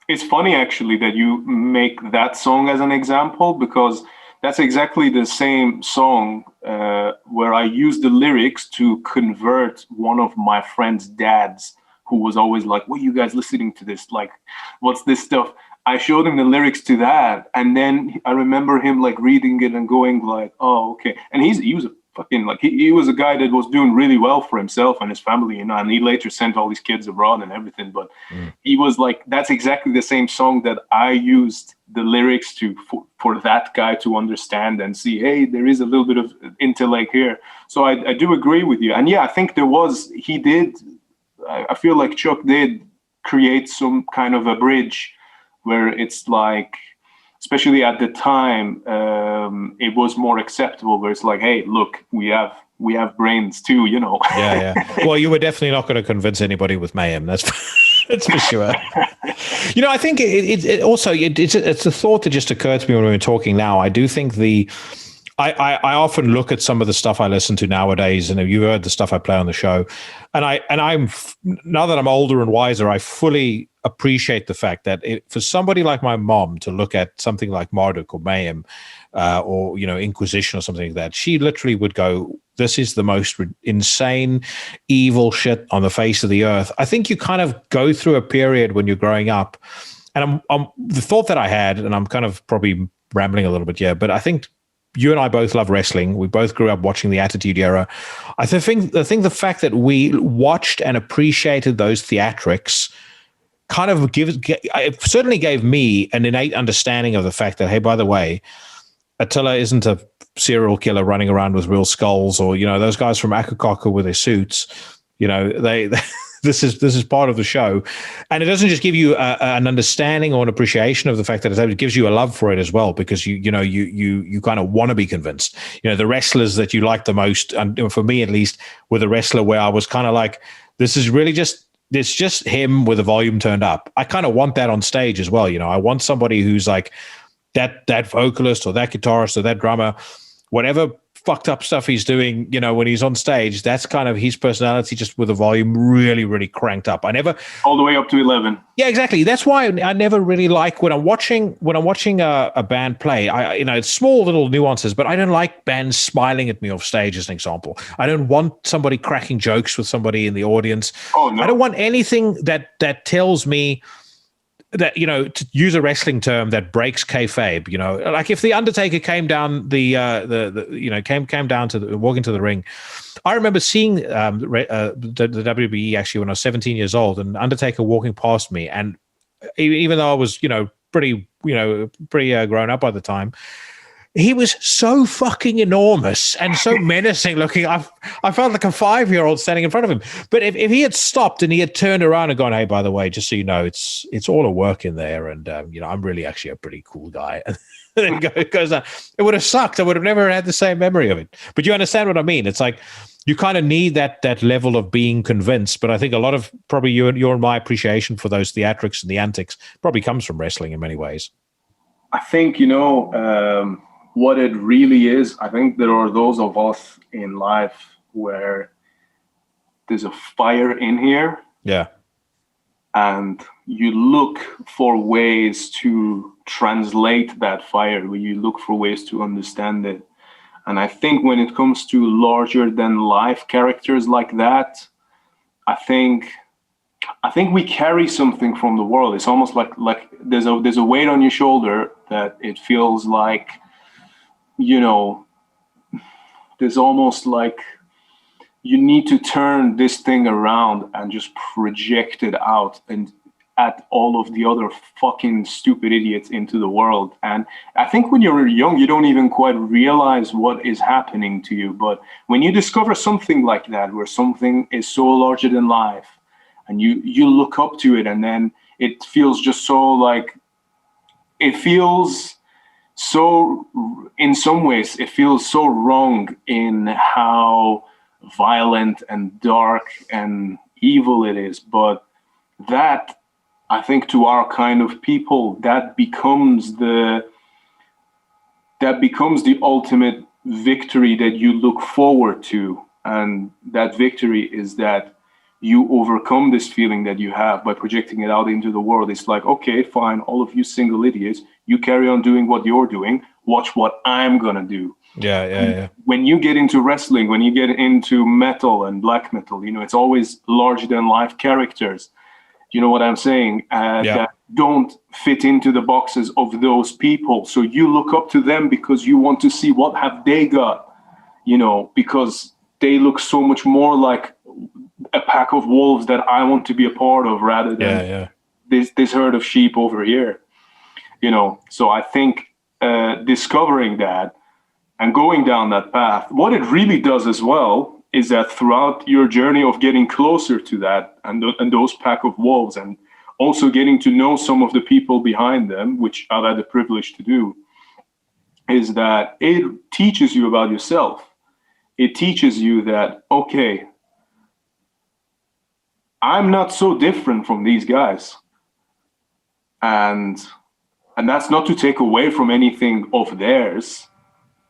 It's funny actually that you make that song as an example, because that's exactly the same song where I used the lyrics to convert one of my friend's dads, who was always like, what are you guys listening to this? Like, what's this stuff? I showed him the lyrics to that, and then I remember him like reading it and going like, oh, okay. And he was a fucking, like, he was a guy that was doing really well for himself and his family, and he later sent all these kids abroad and everything. But he was like, that's exactly the same song that I used the lyrics to for that guy to understand and see, hey, there is a little bit of intellect here. So I do agree with you. And yeah, I think I feel like Chuck did create some kind of a bridge where it's like, especially at the time, it was more acceptable, where it's like, hey, look, we have brains too, Yeah. Well, you were definitely not going to convince anybody with Mayhem. That's for sure. I think it also, it's a thought that just occurred to me when we were talking now. I do think I often look at some of the stuff I listen to nowadays, and you heard the stuff I play on the show, and I'm now that I'm older and wiser, I fully appreciate the fact that for somebody like my mom to look at something like Marduk or Mayhem, or Inquisition or something like that, she literally would go, "This is the most insane, evil shit on the face of the earth." I think you kind of go through a period when you're growing up, and I'm the thought that I had, and I'm kind of probably rambling a little bit here, but I think you and I both love wrestling. We both grew up watching the Attitude Era. I think the fact that we watched and appreciated those theatrics kind of it certainly gave me an innate understanding of the fact that, hey, by the way, Attila isn't a serial killer running around with real skulls, or those guys from Akakaka with their suits. They this is part of the show, and it doesn't just give you an understanding or an appreciation of the fact that it gives you a love for it as well, because you kind of want to be convinced. The wrestlers that you like the most, and for me at least, were the wrestler where I was kind of like, this is really just. It's just him with the volume turned up. I kind of want that on stage as well. I want somebody who's like that vocalist or that guitarist or that drummer, whatever fucked up stuff he's doing, when he's on stage, that's kind of his personality, just with the volume really, really cranked up. I never all the way up to 11. Yeah, exactly. That's why I never really like when I'm watching a band play. It's small little nuances, but I don't like bands smiling at me off stage, as an example. I don't want somebody cracking jokes with somebody in the audience. Oh, no. I don't want anything that tells me that, to use a wrestling term, that breaks kayfabe. Like if the Undertaker came down came down to walk into the ring. I remember seeing the WWE actually when I was 17 years old, and Undertaker walking past me, and even though I was pretty grown up by the time. He was so fucking enormous and so menacing looking. I felt like a 5-year-old standing in front of him. But if he had stopped and he had turned around and gone, "Hey, by the way, just so you know, it's all a work in there, and I'm really actually a pretty cool guy," and then goes on, it would have sucked. I would have never had the same memory of it. But you understand what I mean? It's like you kind of need that level of being convinced. But I think a lot of probably your and my appreciation for those theatrics and the antics probably comes from wrestling in many ways. I think what it really is, I think there are those of us in life where there's a fire in here. Yeah. And you look for ways to translate that fire, where you look for ways to understand it. And I think when it comes to larger than life characters like that, I think we carry something from the world. It's almost like there's a weight on your shoulder that it feels like, there's almost like you need to turn this thing around and just project it out and at all of the other fucking stupid idiots into the world. And I think when you're young, you don't even quite realize what is happening to you. But when you discover something like that, where something is so larger than life, and you look up to it, and then it feels just so like, it feels so, in some ways, it feels so wrong in how violent and dark and evil it is. But that, I think, to our kind of people, that becomes the ultimate victory that you look forward to. And that victory is that you overcome this feeling that you have by projecting it out into the world. It's like, okay, fine, all of you single idiots, you carry on doing what you're doing. Watch what I'm gonna do. Yeah. When you get into wrestling, when you get into metal and black metal, it's always larger than life characters. You know what I'm saying? That don't fit into the boxes of those people. So you look up to them because you want to see what have they got, because they look so much more like a pack of wolves that I want to be a part of, rather than this herd of sheep over here. So I think discovering that and going down that path, what it really does as well is that throughout your journey of getting closer to that and those pack of wolves, and also getting to know some of the people behind them, which I've had the privilege to do, is that it teaches you about yourself. It teaches you that, okay, I'm not so different from these guys. And that's not to take away from anything of theirs,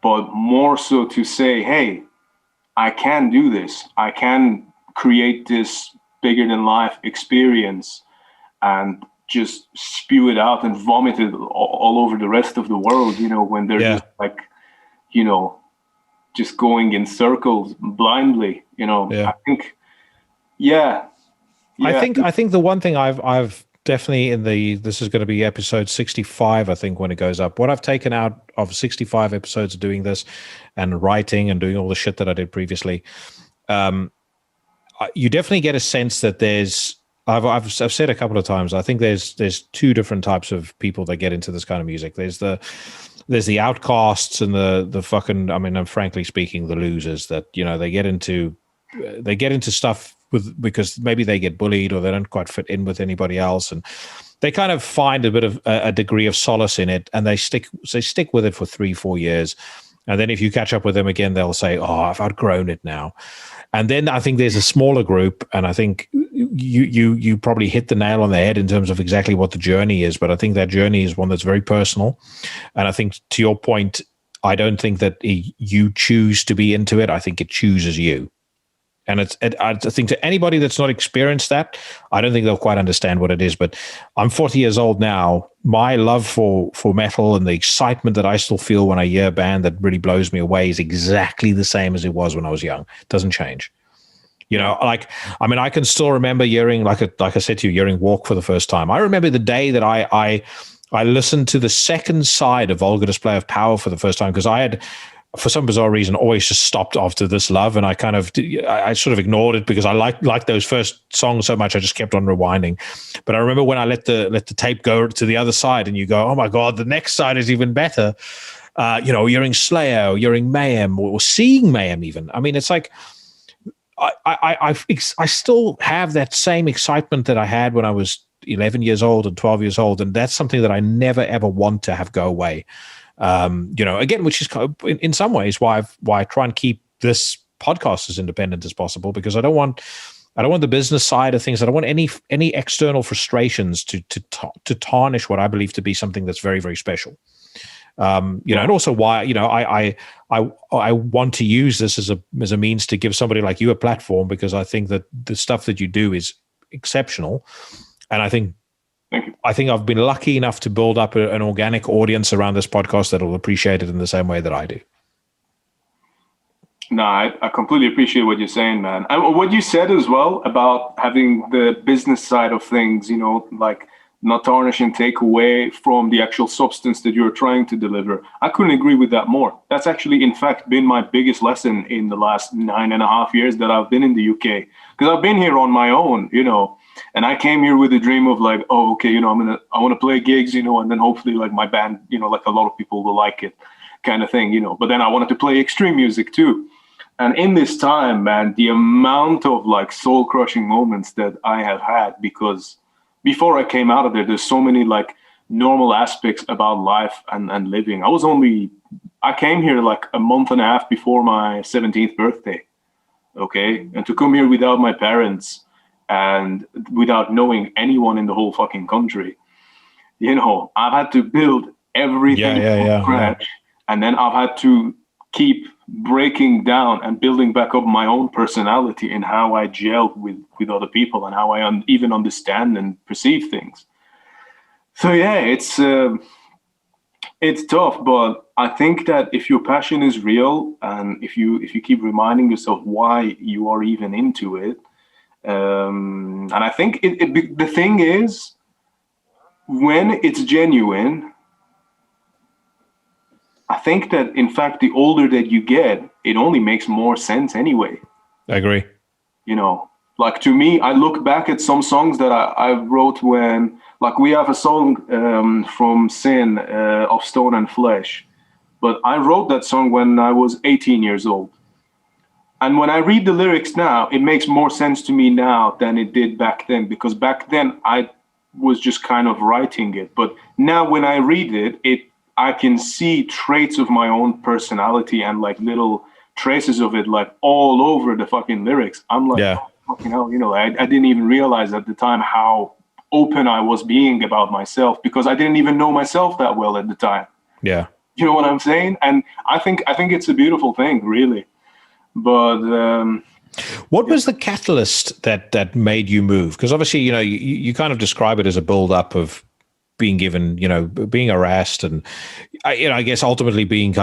but more so to say, hey, I can do this. I can create this bigger than life experience and just spew it out and vomit it all over the rest of the world, when they're just like, just going in circles blindly, I think, I think the one thing I've definitely this is going to be episode 65, I think, when it goes up. What I've taken out of 65 episodes of doing this and writing and doing all the shit that I did previously, you definitely get a sense that there's, I've said a couple of times, I think there's two different types of people that get into this kind of music. There's the outcasts and the fucking, I mean, frankly speaking, the losers that, they get into stuff because maybe they get bullied or they don't quite fit in with anybody else, and they kind of find a bit of a degree of solace in it, and they stick with it for 3-4 years, and then if you catch up with them again, they'll say, "Oh, I've outgrown it now." And then I think there's a smaller group, and I think you probably hit the nail on the head in terms of exactly what the journey is. But I think that journey is one that's very personal, and I think, to your point, I don't think that you choose to be into it. I think it chooses you. And I think to anybody that's not experienced that, I don't think they'll quite understand what it is. But I'm 40 years old now. My love for metal and the excitement that I still feel when I hear a band that really blows me away is exactly the same as it was when I was young. It doesn't change. I can still remember hearing, like I said to you, hearing Walk for the first time. I remember the day that I listened to the second side of Vulgar Display of Power for the first time, because I had for some bizarre reason, always just stopped after This Love, and I sort of ignored it because I liked those first songs so much. I just kept on rewinding. But I remember when I let the tape go to the other side, and you go, "Oh my God, the next side is even better." Hearing Slayer, or hearing Mayhem, or seeing Mayhem even. I mean, it's like I still have that same excitement that I had when I was 11 years old and 12 years old, and that's something that I never ever want to have go away. Again, which is in some ways why I try and keep this podcast as independent as possible, because I don't want the business side of things. I don't want any external frustrations to tarnish what I believe to be something that's very, very special. And also why, I want to use this as a means to give somebody like you a platform, because I think that the stuff that you do is exceptional. And I think I've been lucky enough to build up an organic audience around this podcast that will appreciate it in the same way that I do. No, I completely appreciate what you're saying, man. And what you said as well about having the business side of things, like not tarnish and take away from the actual substance that you're trying to deliver. I couldn't agree with that more. That's actually, in fact, been my biggest lesson in the last 9.5 years that I've been in the UK. Because I've been here on my own, and I came here with a dream of like, oh, okay, I want to play gigs, and then hopefully like my band, like a lot of people will like it kind of thing, But then I wanted to play extreme music too. And in this time, man, the amount of like soul crushing moments that I have had, because before I came out of there's so many like normal aspects about life and living. I came here like a month and a half before my 17th birthday. Okay. And to come here without my parents and without knowing anyone in the whole fucking country, I've had to build everything from scratch. And then I've had to keep breaking down and building back up my own personality and how I gel with other people and how I even understand and perceive things. So yeah, it's tough, but I think that if your passion is real and if you keep reminding yourself why you are even into it, and I think the thing is, when it's genuine, I think that, in fact, the older that you get, it only makes more sense anyway. I agree. Like to me, I look back at some songs that I wrote when, like we have a song from Sin of Stone and Flesh, but I wrote that song when I was 18 years old. And when I read the lyrics now, it makes more sense to me now than it did back then, because back then I was just kind of writing it. But now when I read it, I can see traits of my own personality and like little traces of it like all over the fucking lyrics. I'm like, oh, fucking hell, I didn't even realize at the time how open I was being about myself, because I didn't even know myself that well at the time. Yeah. You know what I'm saying? And I think it's a beautiful thing, really. But what was the catalyst that made you move? Because obviously, you kind of describe it as a build-up of being given, being harassed, and I guess ultimately being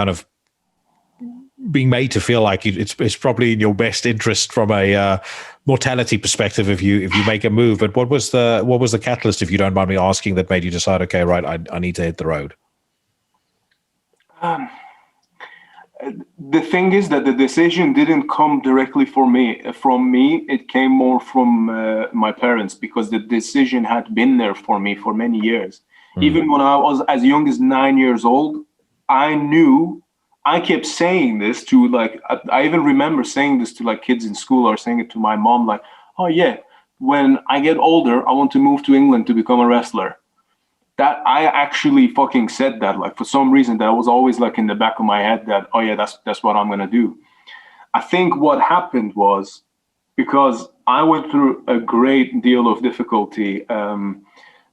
made to feel like it's probably in your best interest from a mortality perspective if you make a move. But what was the catalyst, if you don't mind me asking, that made you decide, okay, right, I need to hit the road? The thing is that the decision didn't come directly from me. It came more from my parents, because the decision had been there for me for many years. Even when I was as young as 9 years old, I kept saying this to like, I even remember saying this to like kids in school, or saying it to my mom, like, oh yeah, when I get older, I want to move to England to become a wrestler. That I actually fucking said that, like for some reason that was always like in the back of my head that, oh yeah, that's what I'm going to do. I think what happened was, because I went through a great deal of difficulty,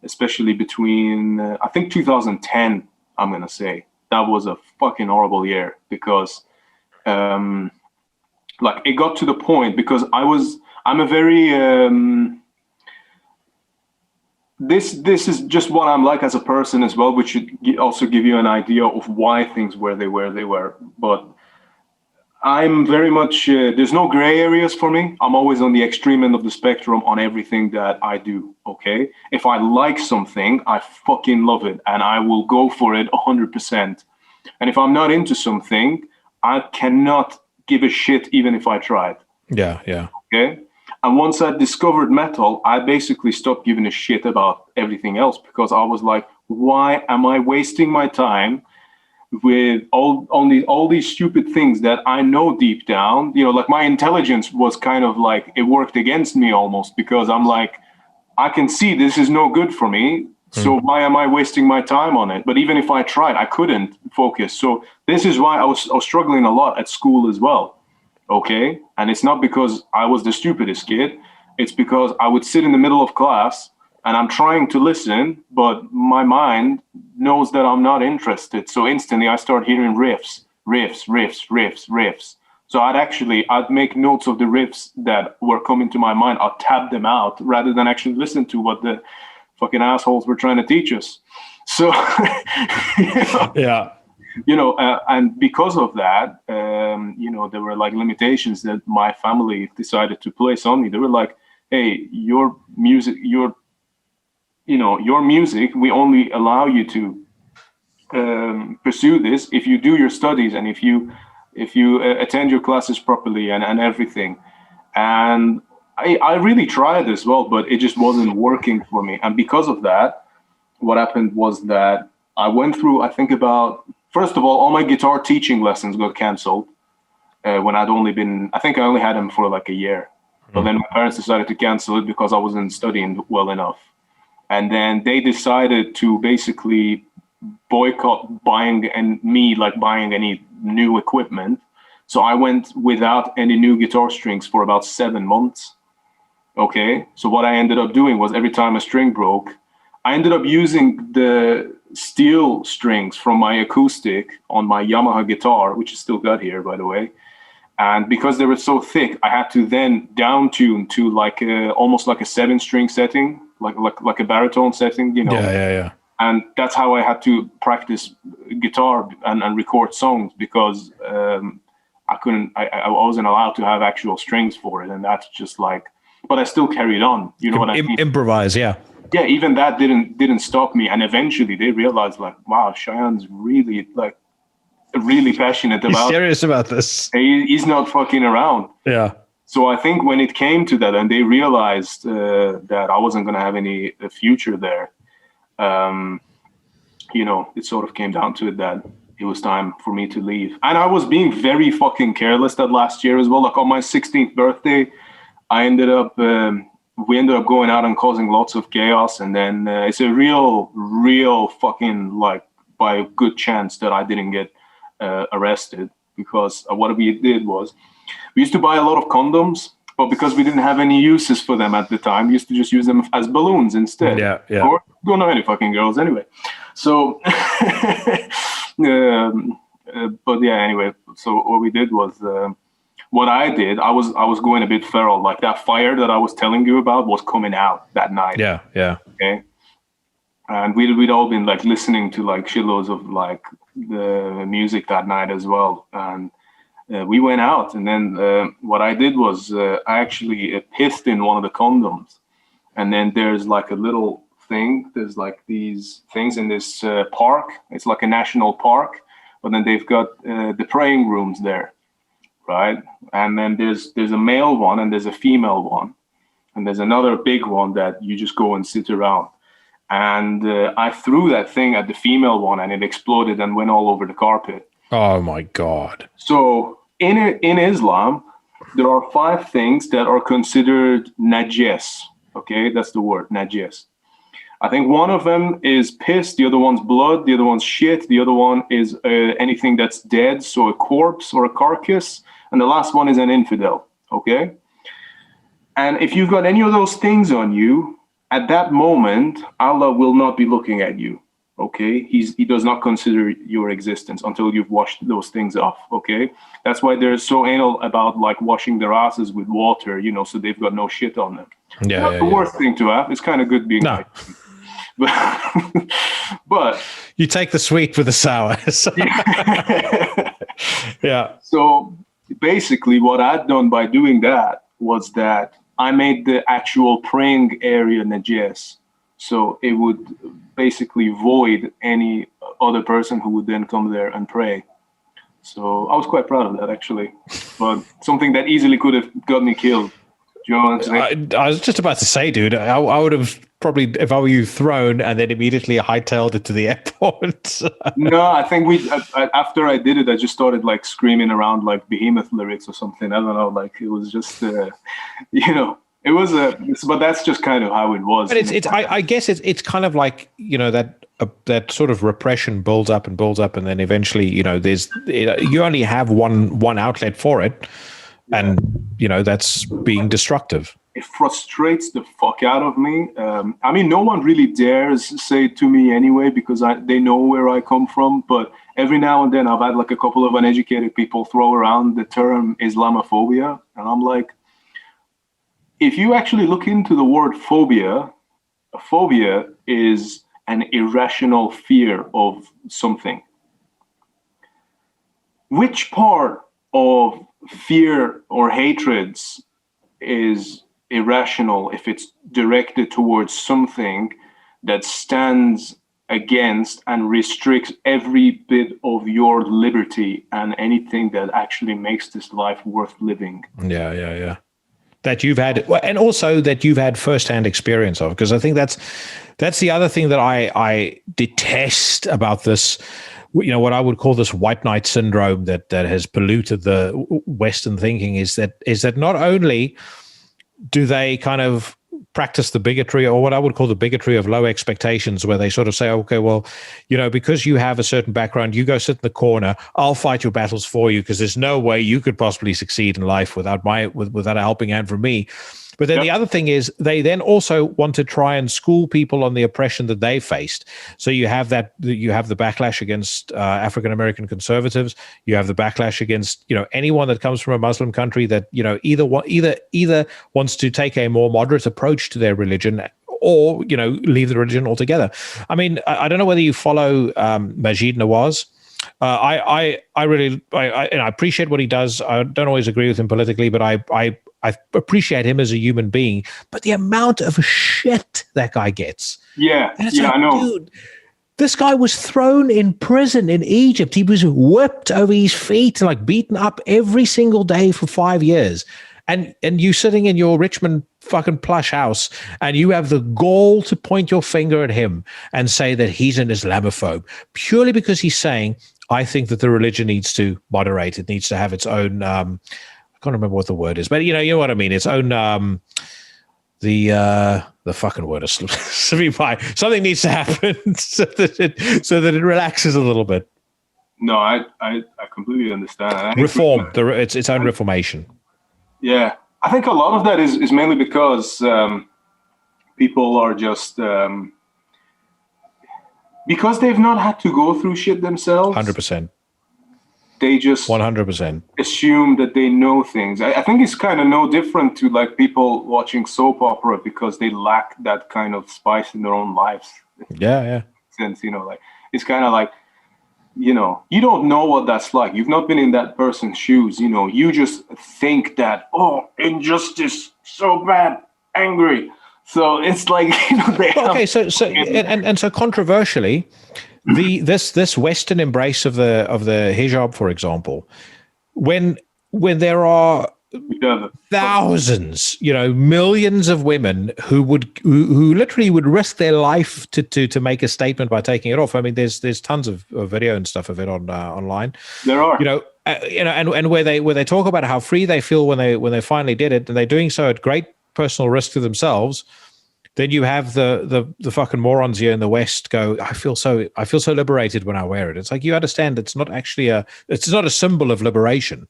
especially between, I think 2010, I'm going to say. That was a fucking horrible year, because like it got to the point, because I'm a very, this is just what I'm like as a person as well, which should also give you an idea of why things were they were. But I'm very much, there's no gray areas for me. I'm always on the extreme end of the spectrum on everything that I do, okay? If I like something, I fucking love it, and I will go for it 100%. And if I'm not into something, I cannot give a shit even if I tried. Yeah, yeah. Okay. And once I discovered metal, I basically stopped giving a shit about everything else, because I was like, why am I wasting my time with all these stupid things that I know deep down? You know, like my intelligence was kind of like, it worked against me almost, because I'm like, I can see this is no good for me. So why am I wasting my time on it? But even if I tried, I couldn't focus. So this is why I was struggling a lot at school as well. Okay. And it's not because I was the stupidest kid. It's because I would sit in the middle of class and I'm trying to listen, but my mind knows that I'm not interested. So instantly I start hearing riffs, riffs, riffs, riffs, riffs. So I'd make notes of the riffs that were coming to my mind. I'd tab them out rather than actually listen to what the fucking assholes were trying to teach us. So, Yeah. And because of that, there were like limitations that my family decided to place on me. They were like, hey, your music, we only allow you to pursue this if you do your studies and if you attend your classes properly and everything. And I really tried as well, but it just wasn't working for me. And because of that, what happened was that I went through, I think first of all my guitar teaching lessons got canceled when I only had them for like a year. But then my parents decided to cancel it because I wasn't studying well enough. And then they decided to basically boycott buying any new equipment. So I went without any new guitar strings for about 7 months. Okay. So what I ended up doing was every time a string broke, I ended up using the steel strings from my acoustic on my Yamaha guitar, which is still got here, by the way. And because they were so thick, I had to then down tune to almost like a 7-string setting, like a baritone setting, Yeah. And that's how I had to practice guitar and record songs, because I wasn't allowed to have actual strings for it. And that's just but I still carried on. You know what I mean? Improvise, yeah. Yeah, even that didn't stop me. And eventually they realized wow, Shayan's really passionate about He's serious about this. He's not fucking around. Yeah. So I think when it came to that and they realized that I wasn't going to have any future there, it sort of came down to it that it was time for me to leave. And I was being very fucking careless that last year as well. Like on my 16th birthday, we ended up going out and causing lots of chaos. And then it's a real fucking by a good chance that I didn't get arrested, because what we did was we used to buy a lot of condoms, but because we didn't have any uses for them at the time, we used to just use them as balloons instead. Yeah. Or don't know any fucking girls anyway. So, but yeah, anyway. So what we did was, what I did, I was going a bit feral. Like that fire that I was telling you about was coming out that night. Yeah. Okay. And we'd all been listening to shitloads of the music that night as well. And we went out, and then what I did was I actually pissed in one of the condoms. And then there's a little thing. There's these things in this park. It's like a national park, but then they've got the praying rooms there, right? And then there's a male one and there's a female one, and there's another big one that you just go and sit around. And I threw that thing at the female one, and it exploded and went all over the carpet. Oh my God. So in Islam, there are 5 things that are considered najas. Okay, that's the word, najas. I think one of them is piss, the other one's blood, the other one's shit, the other one is anything that's dead, so a corpse or a carcass, and the last one is an infidel. Okay? And if you've got any of those things on you, at that moment, Allah will not be looking at you. Okay, he does not consider your existence until you've washed those things off. Okay, that's why they're so anal about washing their asses with water, so they've got no shit on them. Yeah, not the worst thing to have. It's kind of good being but you take the sweet with the sour. Yeah. So basically, what I'd done by doing that was that I made the actual praying area najas. So it would basically void any other person who would then come there and pray. So I was quite proud of that, actually. But something that easily could have got me killed. Do you know what I'm saying? I was just about to say, dude, I would have probably, if I were you, thrown and then immediately hightailed it to the airport. No, I think after I did it, I just started like screaming around like Behemoth lyrics or something. I don't know, like it was just, it was but that's just kind of how it was. But I guess it's kind of like, that sort of repression builds up, and then eventually, you only have one outlet for it, and that's being destructive. It frustrates the fuck out of me. I mean, no one really dares say it to me anyway, because they know where I come from. But every now and then I've had like a couple of uneducated people throw around the term Islamophobia. And I'm like, if you actually look into the word phobia, a phobia is an irrational fear of something. Which part of fear or hatreds is irrational if it's directed towards something that stands against and restricts every bit of your liberty and anything that actually makes this life worth living? Yeah. That you've had, and also that you've had firsthand experience of, because I think that's the other thing that I detest about this, what I would call this white knight syndrome that has polluted the Western thinking, is that not only do they kind of practice the bigotry, or what I would call the bigotry of low expectations, where they sort of say, okay, well, because you have a certain background, you go sit in the corner, I'll fight your battles for you, because there's no way you could possibly succeed in life without a helping hand from me. But then the other thing is, they then also want to try and school people on the oppression that they faced. So you have the backlash against African American conservatives. You have the backlash against anyone that comes from a Muslim country that either wants to take a more moderate approach to their religion, or leave the religion altogether. I mean, I don't know whether you follow Majid Nawaz. I really appreciate what he does. I don't always agree with him politically, but I appreciate him as a human being. But the amount of shit that guy gets, I know. Dude, this guy was thrown in prison in Egypt. He was whipped over his feet and like beaten up every single day for 5 years. And you sitting in your Richmond fucking plush house, and you have the gall to point your finger at him and say that he's an Islamophobe, purely because he's saying, I think that the religion needs to moderate. It needs to have its own, I can't remember what the word is, but you know what I mean? Its own, the fucking word is slipping by. Something needs to happen so that it relaxes a little bit. No, I completely understand. Reform, its own reformation. Yeah, I think a lot of that is mainly because people are just because they've not had to go through shit themselves. 100%. They just 100% assume that they know things. I think it's kind of no different to like people watching soap opera because they lack that kind of spice in their own lives. Yeah. Since like it's kind of like, you don't know what that's like. You've not been in that person's shoes. You just think that, injustice, so bad, angry. So it's like, so controversially, this Western embrace of the hijab, for example, when there are thousands, millions of women who literally would risk their life to make a statement by taking it off. I mean, there's tons of video and stuff of it online. There are, and where they talk about how free they feel when they finally did it, and they're doing so at great personal risk to themselves. Then you have the fucking morons here in the West go, I feel so liberated when I wear it. It's like, you understand, it's not actually it's not a symbol of liberation.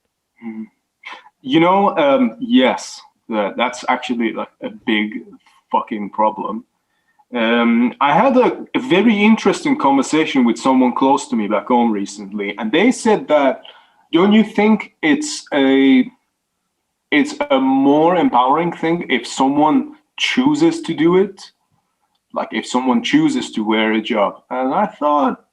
Yes, that's actually like a big fucking problem. I had a very interesting conversation with someone close to me back home recently, and they said that, don't you think it's a more empowering thing if someone chooses to do it? Like if someone chooses to wear a hijab? And I thought,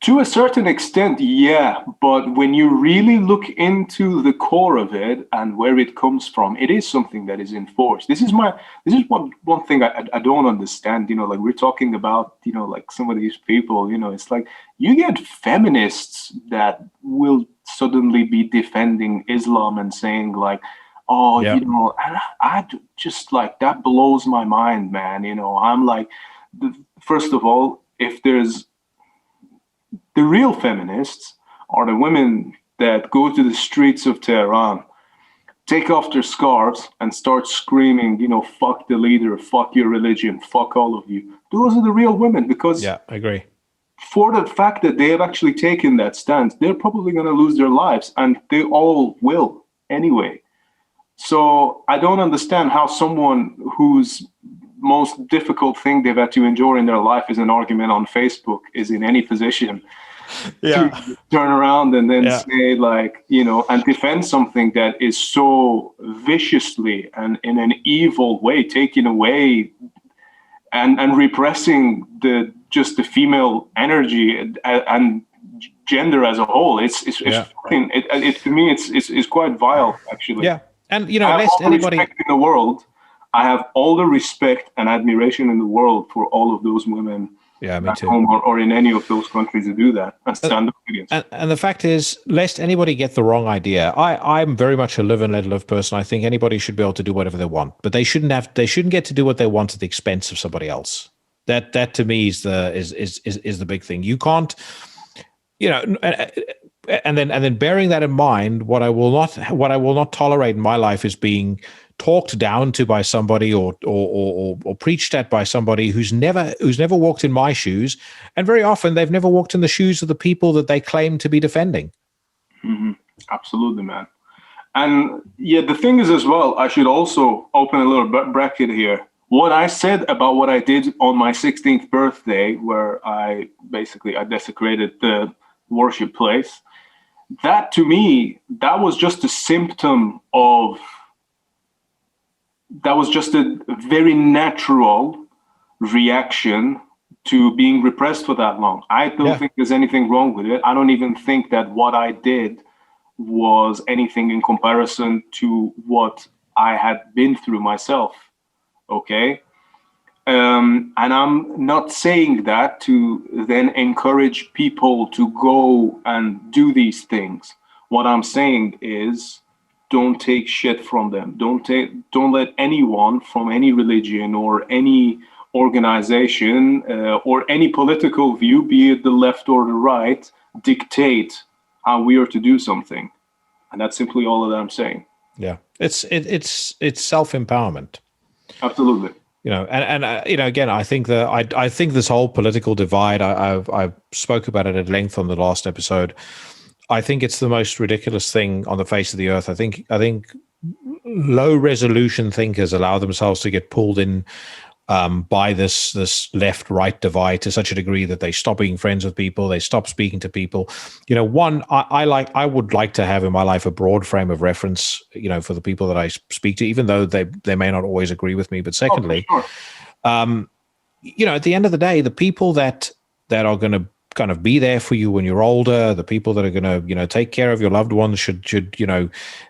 To a certain extent, yeah, but when you really look into the core of it and where it comes from, it is something that is enforced. This is one thing I don't understand. Like we're talking about, like some of these people. It's like you get feminists that will suddenly be defending Islam and saying like, oh, Yeah. and just like that blows my mind, man. I'm like, first of all, if there's the real feminists are the women that go to the streets of Tehran, take off their scarves, and start screaming, fuck the leader, fuck your religion, fuck all of you. Those are the real women, because Yeah, I agree. for the fact that they have actually taken that stance, they're probably going to lose their lives, and they all will anyway. So I don't understand how someone whose most difficult thing they've had to endure in their life is an argument on Facebook is in any position Yeah. to turn around and then Yeah. say like, and defend something that is so viciously and in an evil way taking away and repressing the female energy and gender as a whole. It's Yeah. fucking, it to me it's quite vile, actually. Yeah. And, I have lest all the anybody... respect in the world. I have all the respect and admiration in the world for all of those women Yeah, me back too. home or in any of those countries to do that and stand up against. And the fact is, lest anybody get the wrong idea, I'm very much a live and let live person. I think anybody should be able to do whatever they want, but they shouldn't get to do what they want at the expense of somebody else. That to me is the big thing. You can't, and then bearing that in mind, what I will not tolerate in my life is being talked down to by somebody or preached at by somebody who's never walked in my shoes, and very often they've never walked in the shoes of the people that they claim to be defending. Mm-hmm. Absolutely, man. And yeah, the thing is as well, I should also open a little bracket here. What I said about what I did on my 16th birthday, where I desecrated the worship place, that to me, that was just a symptom of, that was just a very natural reaction to being repressed for that long. I don't think there's anything wrong with it. I don't even think that what I did was anything in comparison to what I had been through myself. Okay. And I'm not saying that to then encourage people to go and do these things. What I'm saying is, don't take shit from them. Don't let anyone from any religion or any organization or any political view, be it the left or the right, dictate how we are to do something. And that's simply all that I'm saying. Yeah, it's self-empowerment. Absolutely. And again, I think I think this whole political divide, I spoke about it at length on the last episode. I think it's the most ridiculous thing on the face of the earth. I think low resolution thinkers allow themselves to get pulled in by this left-right divide to such a degree that they stop being friends with people, they stop speaking to people. I would like to have in my life a broad frame of reference, for the people that I speak to, even though they may not always agree with me. But secondly, at the end of the day, the people that are going to kind of be there for you when you're older, the people that are going to, take care of your loved ones should,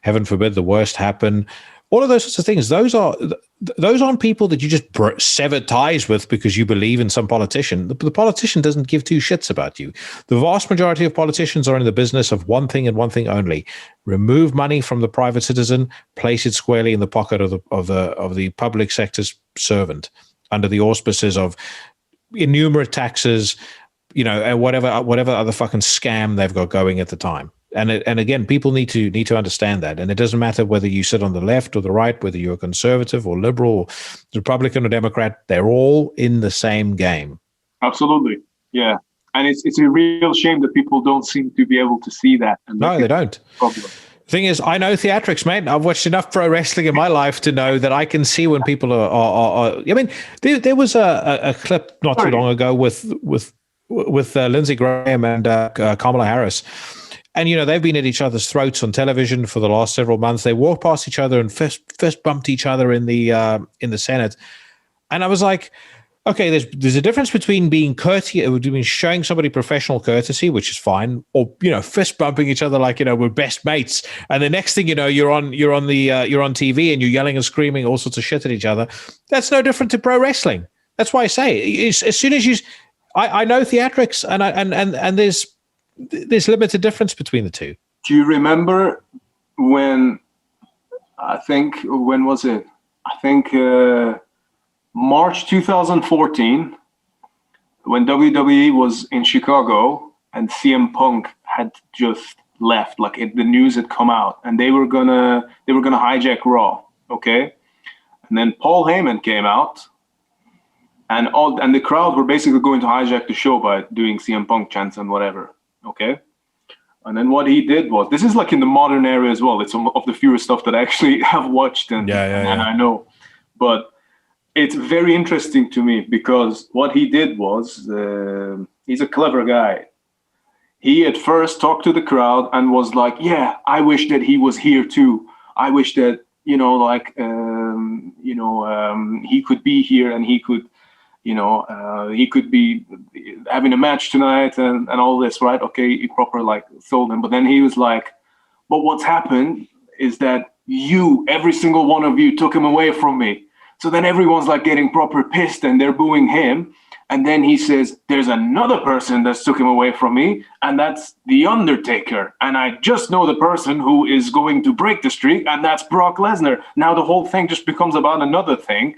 heaven forbid, the worst happen. All of those sorts of things, those aren't people that you just sever ties with because you believe in some politician. The politician doesn't give two shits about you. The vast majority of politicians are in the business of one thing and one thing only: remove money from the private citizen, place it squarely in the pocket of the public sector's servant, under the auspices of innumerate taxes, and whatever other fucking scam they've got going at the time. And again, people need to understand that. And it doesn't matter whether you sit on the left or the right, whether you're a conservative or liberal, or Republican or Democrat, they're all in the same game. Absolutely. Yeah. And it's a real shame that people don't seem to be able to see that. And no, they don't. Problem. The thing is, I know theatrics, mate. I've watched enough pro wrestling in my life to know that I can see when people are I mean, there was a clip not too long ago with Lindsey Graham and Kamala Harris. And, they've been at each other's throats on television for the last several months. They walked past each other and fist bumped each other in the Senate. And I was like, Okay, there's a difference between being courteous, between showing somebody professional courtesy, which is fine, or fist bumping each other like we're best mates, and the next thing you know, you're on TV and you're yelling and screaming all sorts of shit at each other. That's no different to pro wrestling. That's why I say as soon as I know theatrics, and there's limited difference between the two. Do you remember when was it? I think March 2014, when WWE was in Chicago and CM Punk had just left, like the news had come out, and they were gonna hijack Raw, okay? And then Paul Heyman came out, and the crowd were basically going to hijack the show by doing CM Punk chants and whatever, okay? And then what he did was, this is like in the modern era as well. It's some of the fewer stuff that I actually have watched and I know. But it's very interesting to me because what he did was, he's a clever guy. He at first talked to the crowd and was like, yeah, I wish that he was here too. I wish that, he could be here and he could, he could be having a match tonight and all this, right? Okay, he proper sold him. But then he was like, but what's happened is that every single one of you took him away from me. So then everyone's getting proper pissed and they're booing him. And then he says, there's another person that's took him away from me, and that's The Undertaker. And I just know the person who is going to break the streak, and that's Brock Lesnar. Now the whole thing just becomes about another thing.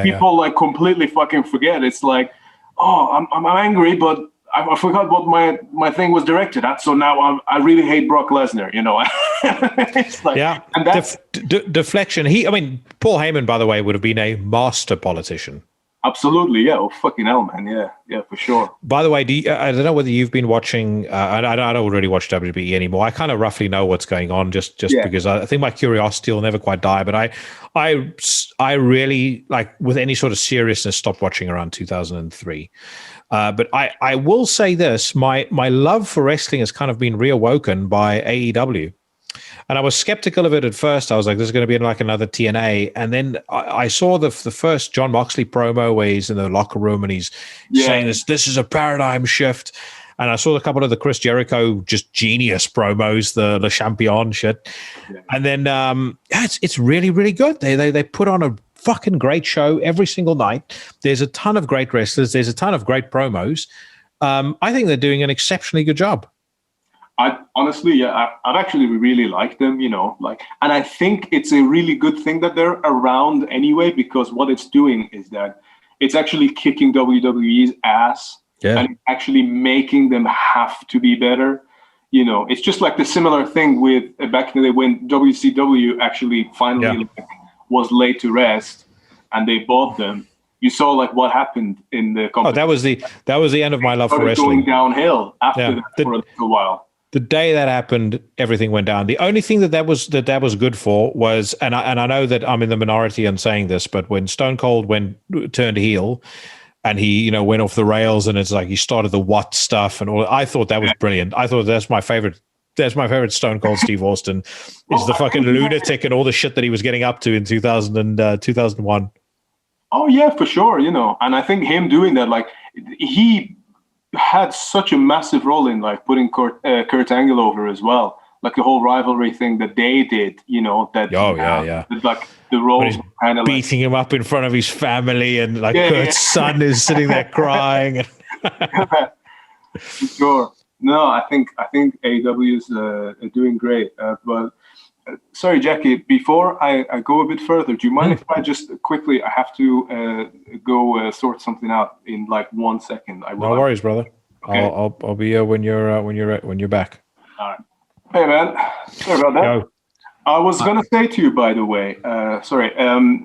People completely fucking forget. It's like, oh, I'm angry, but I forgot what my thing was directed at. So now I really hate Brock Lesnar, It's and that's deflection. Paul Heyman, by the way, would have been a master politician. Absolutely, yeah. Oh, fucking hell, man. Yeah, for sure. By the way, I don't know whether you've been watching. I don't really watch WWE anymore. I kind of roughly know what's going on, just because I think my curiosity will never quite die. But I really, with any sort of seriousness, stopped watching around 2003. But I will say this: my love for wrestling has kind of been reawoken by AEW. And I was skeptical of it at first. I was like, this is going to be another TNA. And then I saw the first John Moxley promo where he's in the locker room and he's saying this is a paradigm shift. And I saw a couple of the Chris Jericho just genius promos, the Le Champion shit. Yeah. And then it's really, really good. They put on a fucking great show every single night. There's a ton of great wrestlers. There's a ton of great promos. I think they're doing an exceptionally good job. I've actually really liked them, and I think it's a really good thing that they're around anyway, because what it's doing is that it's actually kicking WWE's ass and actually making them have to be better. It's just like the similar thing with back in the day when WCW actually finally was laid to rest and they bought them. You saw what happened in the company. Oh, that was the end of my love for wrestling. Going downhill after that for a little while. The day that happened, everything went down. The only thing that was good for was, and I know that I'm in the minority in saying this, but when Stone Cold turned heel, and he went off the rails, and it's like he started the what stuff and all. I thought that was brilliant. I thought that's my favorite. That's my favorite Stone Cold Steve Austin is the fucking lunatic and all the shit that he was getting up to in 2001. Oh yeah, for sure. And I think him doing that, he had such a massive role in putting Kurt Angle over as well, the whole rivalry thing that they did, that the roles kind of beating him up in front of his family, and Kurt's son is sitting there crying. Sure. No, I think AEW is doing great, but sorry, Jackie, before I go a bit further, do you mind if I just quickly, I have to go sort something out in 1 second. No worries, brother. Okay. I'll be here when you're back. All right. Hey, man. Sorry about that. Go. I was going to say to you, by the way, sorry, I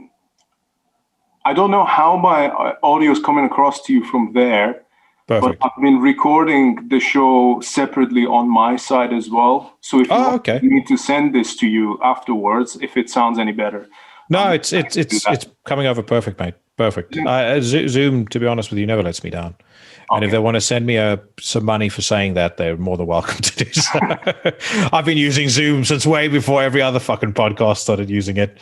don't know how my audio is coming across to you from there. Perfect. But I've been recording the show separately on my side as well. So if you need to send this to you afterwards, if it sounds any better. No, it's coming over perfect, mate. Perfect. Zoom, to be honest with you, never lets me down. And if Okay. they want to send me some money for saying that, they're more than welcome to do so. I've been using Zoom since way before every other fucking podcast started using it.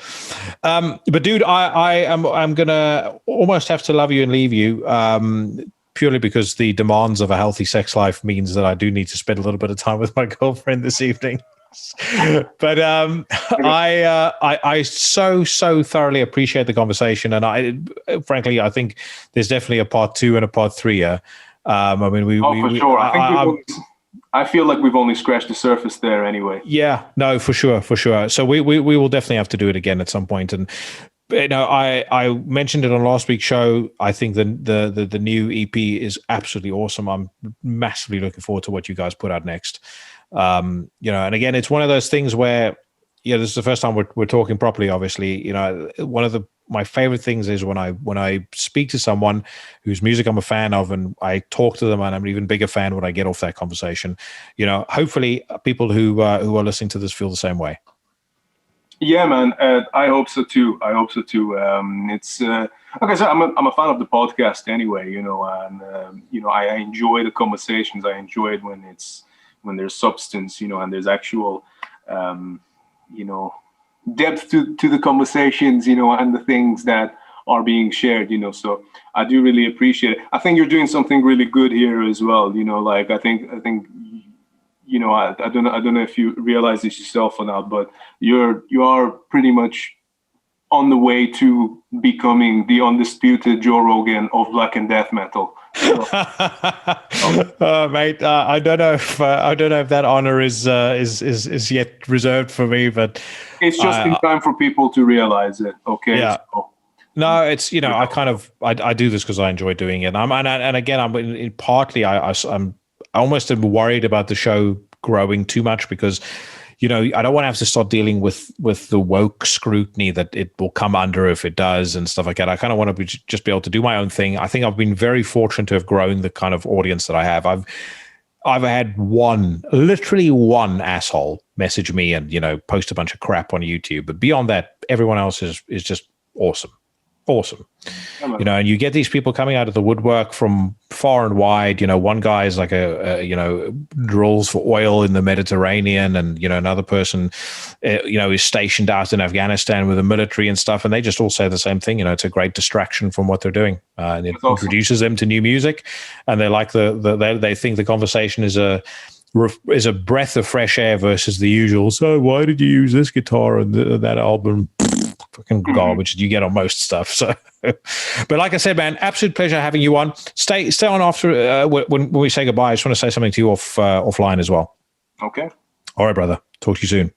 But dude, I'm gonna almost have to love you and leave you. Purely because the demands of a healthy sex life means that I do need to spend a little bit of time with my girlfriend this evening. But I so thoroughly appreciate the conversation, and I frankly I think there's definitely a part 2 and a part 3 here. I mean, for sure. I feel like we've only scratched the surface there anyway. Yeah, no, for sure. So we will definitely have to do it again at some point. And you know, I mentioned it on last week's show. I think the new EP is absolutely awesome. I'm massively looking forward to what you guys put out next. You know, and again, it's one of those things where, you know, this is the first time we're talking properly. Obviously, you know, one of my favorite things is when I speak to someone whose music I'm a fan of, and I talk to them, and I'm an even bigger fan when I get off that conversation. You know, hopefully, people who are listening to this feel the same way. Yeah, man. I hope so too. It's like I said, I'm a fan of the podcast anyway. You know, and you know, I enjoy the conversations. I enjoy it when there's substance. You know, and there's actual, you know, depth to the conversations. You know, and the things that are being shared. You know, so I do really appreciate it. I think you're doing something really good here as well. You know, like I think. You know, I don't know if you realize this yourself or not, but you are pretty much on the way to becoming the undisputed Joe Rogan of black and death metal. So, mate, I don't know if that honor is yet reserved for me, but it's just in time for people to realize it. Okay. Yeah. So, no, it's, you know, I do this because I enjoy doing it. And again, I'm in partly I'm almost worried about the show growing too much because, you know, I don't want to have to start dealing with the woke scrutiny that it will come under if it does and stuff like that. I kind of want to just be able to do my own thing. I think I've been very fortunate to have grown the kind of audience that I have. I've had literally one asshole message me and, you know, post a bunch of crap on YouTube. But beyond that, everyone else is just awesome. You know, and you get these people coming out of the woodwork from far and wide. You know, one guy is like you know, drills for oil in the Mediterranean, and, you know, another person, you know, is stationed out in Afghanistan with the military and stuff, and they just all say the same thing. You know, it's a great distraction from what they're doing, and it introduces them to new music, and they like they think the conversation is a breath of fresh air versus the usual. So why did you use this guitar and that album? Fucking garbage you get on most stuff. So, but like I said, man, absolute pleasure having you on. Stay on after when we say goodbye. I just want to say something to you offline as well. Okay. All right, brother. Talk to you soon.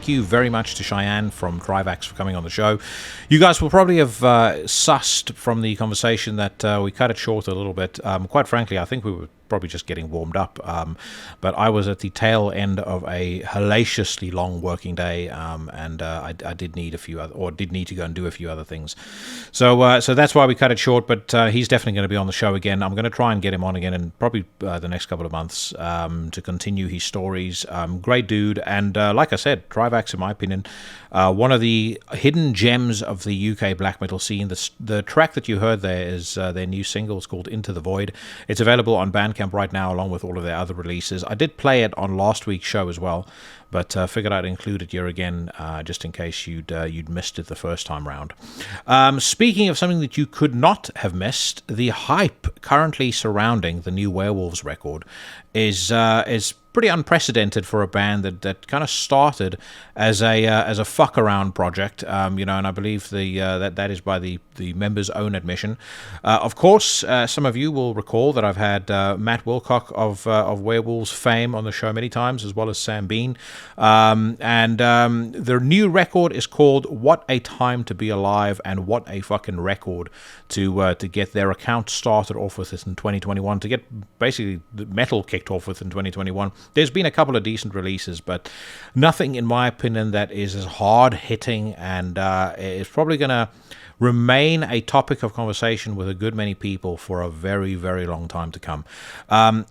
thank you very much to Shayan from Trivax for coming on the show. You guys will probably have sussed from the conversation that we cut it short a little bit. Quite frankly, I think we were probably just getting warmed up, but I was at the tail end of a hellaciously long working day, and I did need to go and do a few other things, so that's why we cut it short. But he's definitely going to be on the show again. I'm going to try and get him on again in probably the next couple of months to continue his stories. Great dude, and like I said, Trivax, in my opinion, one of the hidden gems of the UK black metal scene. The track that you heard there is their new single. It's called Into the Void. It's available on Bandcamp right now, along with all of their other releases. I did play it on last week's show as well, but figured I'd include it here again, just in case you'd missed it the first time round. Speaking of something that you could not have missed, the hype currently surrounding the new Werewolves record is pretty unprecedented for a band that kind of started as a fuck around project, and I believe that is by the members' own admission. Of course, some of you will recall that I've had Matt Wilcock of Werewolves fame on the show many times, as well as Sam Bean, and the new record is called "What a Time to Be Alive," and what a fucking record to get their account started off with in 2021, to get basically the metal kicked off with in 2021. There's been a couple of decent releases, but nothing, in my opinion, that is as hard-hitting and is probably going to remain a topic of conversation with a good many people for a very, very long time to come.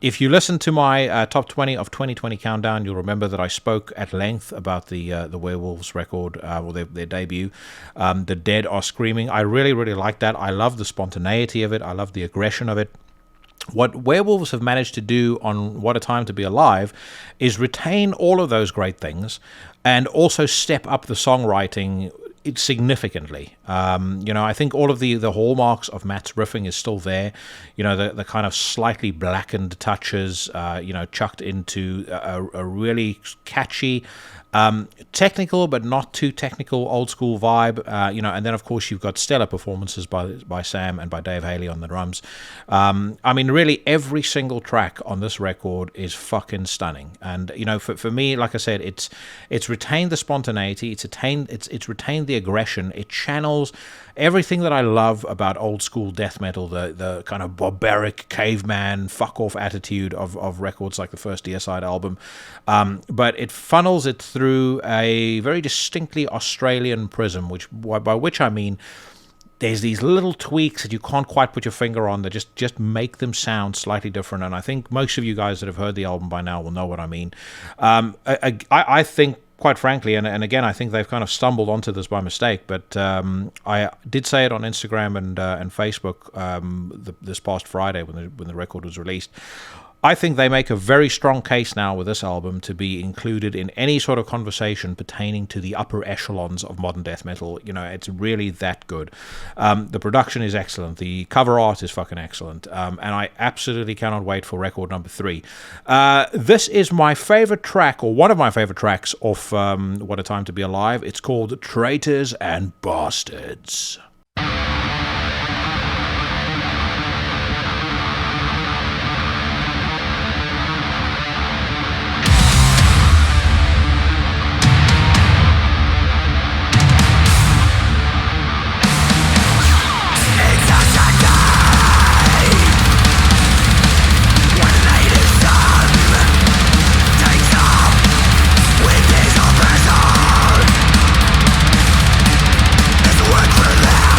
If you listen to my top 20 of 2020 countdown, you'll remember that I spoke at length about the Werewolves record, or their debut, The Dead Are Screaming. I really, really like that. I love the spontaneity of it. I love the aggression of it. What Werewolves have managed to do on What a Time to Be Alive is retain all of those great things and also step up the songwriting significantly. I think all of the hallmarks of Matt's riffing is still there. The kind of slightly blackened touches, chucked into a really catchy, technical but not too technical old school vibe, and then of course you've got stellar performances by Sam and by Dave Haley on the drums. Really every single track on this record is fucking stunning, and for me, like I said, it's retained the spontaneity, it's retained the aggression, it channels everything that I love about old school death metal, the kind of barbaric caveman fuck off attitude of records like the first Deicide album, but it funnels it through a very distinctly Australian prism, by which I mean there's these little tweaks that you can't quite put your finger on that just make them sound slightly different, and I think most of you guys that have heard the album by now will know what I mean. I think, quite frankly, and again, I think they've kind of stumbled onto this by mistake, but I did say it on Instagram and Facebook this past Friday when the record was released. I think they make a very strong case now with this album to be included in any sort of conversation pertaining to the upper echelons of modern death metal. It's really that good. The production is excellent. The cover art is fucking excellent. And I absolutely cannot wait for record number 3. This is my favorite track, or one of my favorite tracks off What a Time to Be Alive. It's called Traitors and Bastards. Work for that.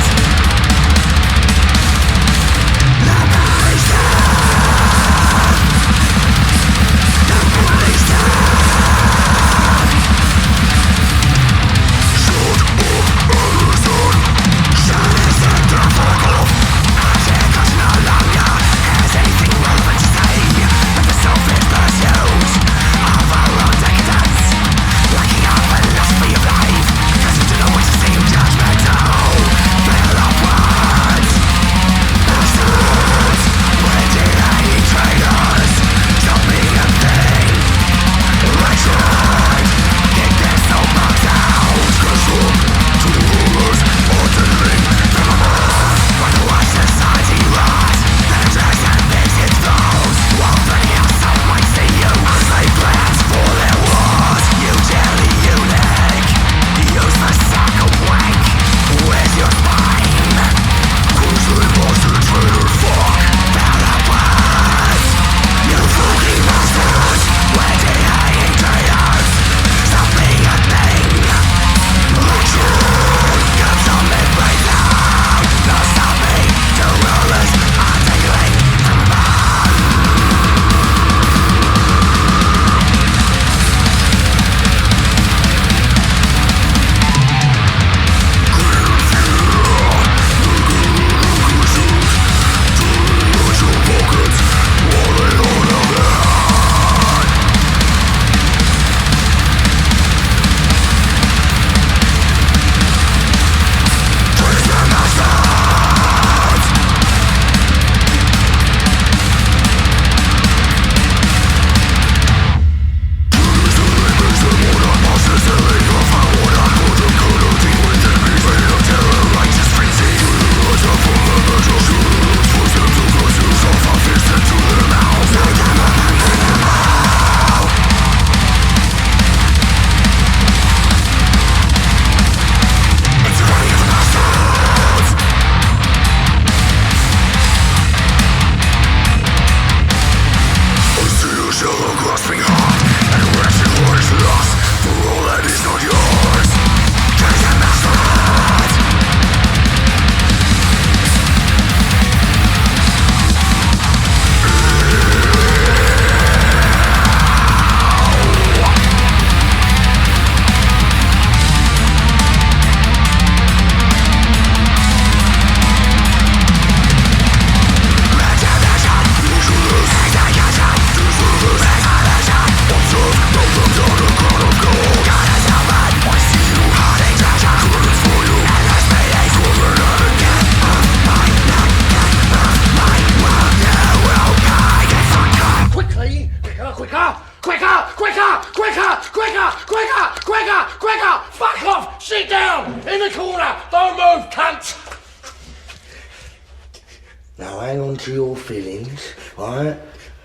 Now hang on to your feelings, alright?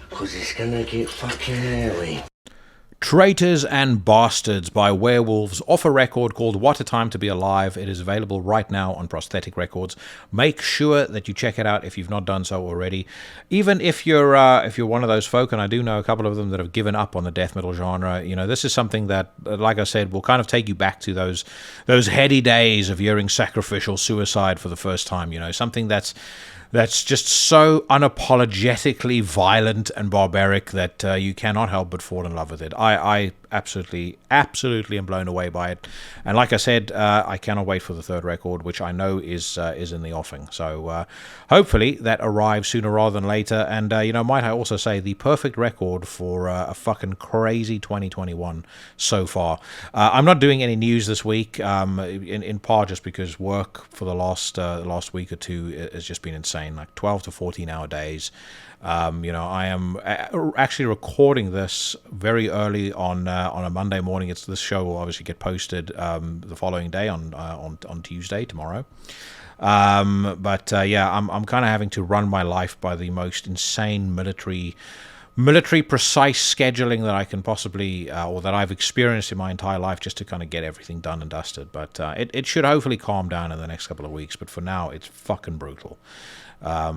Because it's gonna get fucking hairy. Traitors and Bastards by Werewolves, off a record called What a Time to Be Alive. It is available right now on Prosthetic Records. Make sure that you check it out if you've not done so already. Even if you're one of those folk, and I do know a couple of them that have given up on the death metal genre, you know, this is something that, like I said, will kind of take you back to those heady days of hearing Sacrificial Suicide for the first time. You know, something that's just so unapologetically violent and barbaric that you cannot help but fall in love with it. I absolutely am blown away by it. And like I said, I cannot wait for the third record, which I know is in the offing. So hopefully that arrives sooner rather than later. And, might I also say, the perfect record for a fucking crazy 2021 so far. I'm not doing any news this week, in part just because work for the last week or two has just been insane, like 12 to 14-hour days. I am actually recording this very early on a Monday morning. This show will obviously get posted the following day on Tuesday, tomorrow. I'm kind of having to run my life by the most insane military precise scheduling that I can possibly or that I've experienced in my entire life, just to kind of get everything done and dusted. But it should hopefully calm down in the next couple of weeks. But for now, it's fucking brutal. I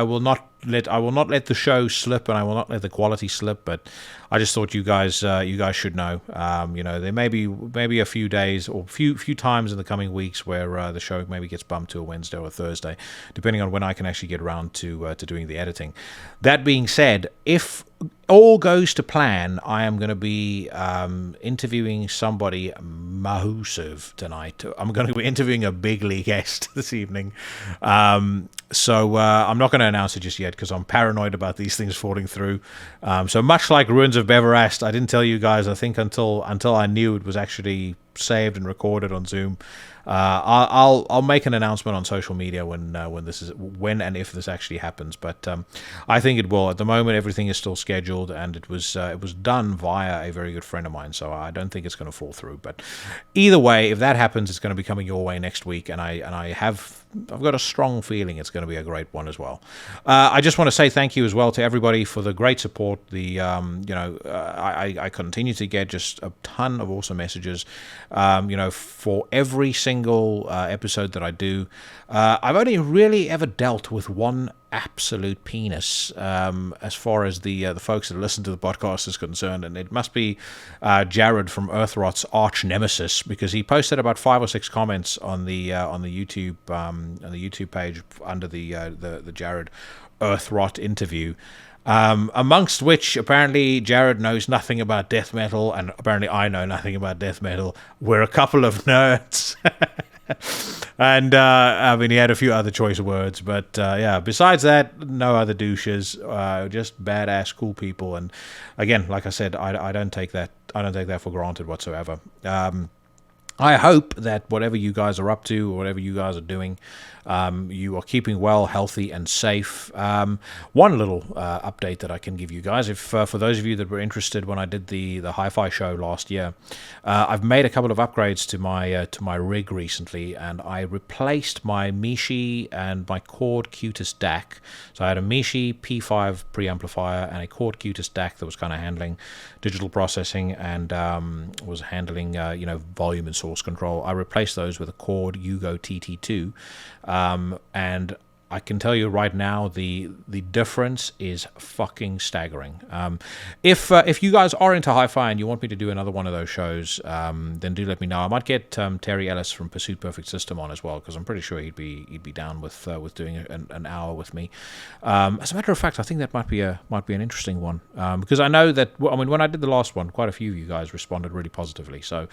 will not let the show slip, and I will not let the quality slip. But I just thought you guys should know. There may be a few days or few times in the coming weeks where the show maybe gets bumped to a Wednesday or a Thursday, depending on when I can actually get around to doing the editing. That being said, if all goes to plan, I am going to be interviewing somebody massive tonight. I'm going to be interviewing a big league guest this evening. So I'm not going to announce it just yet because I'm paranoid about these things falling through. So much like Ruins of Beverast, I didn't tell you guys, I think, until I knew it was actually saved and recorded on Zoom. I'll make an announcement on social media when and if this actually happens, but I think it will. At the moment, everything is still scheduled, and it was done via a very good friend of mine, so I don't think it's going to fall through. But either way, if that happens, it's going to be coming your way next week, and I've got a strong feeling it's going to be a great one as well. I just want to say thank you as well to everybody for the great support. I continue to get just a ton of awesome messages. For every single episode that I do, I've only really ever dealt with one absolute penis as far as the folks that listen to the podcast is concerned, and it must be Jared from Earthrot's arch nemesis, because he posted about 5 or 6 comments on the YouTube page under the Jared Earthrot interview. Amongst which, apparently, Jared knows nothing about death metal, and apparently I know nothing about death metal. We're a couple of nerds. And, he had a few other choice words, but, besides that, no other douches, just badass, cool people. And again, like I said, I don't take that for granted whatsoever. I hope that whatever you guys are up to, or whatever you guys are doing, you are keeping well, healthy, and safe. One little update that I can give you guys, if for those of you that were interested when I did the hi-fi show last year, I've made a couple of upgrades to my rig recently, and I replaced my Mishi and my Chord Cutis DAC. So I had a Mishi P5 preamplifier and a Chord Cutis DAC that was kind of handling digital processing and was handling volume and source control. I replaced those with a Chord Hugo TT2. And I can tell you right now, the difference is fucking staggering. If you guys are into hi-fi and you want me to do another one of those shows, then do let me know. I might get Terry Ellis from Pursuit Perfect System on as well, because I'm pretty sure he'd be down with doing an hour with me. As a matter of fact, I think that might be an interesting one, because I know that when I did the last one, quite a few of you guys responded really positively. So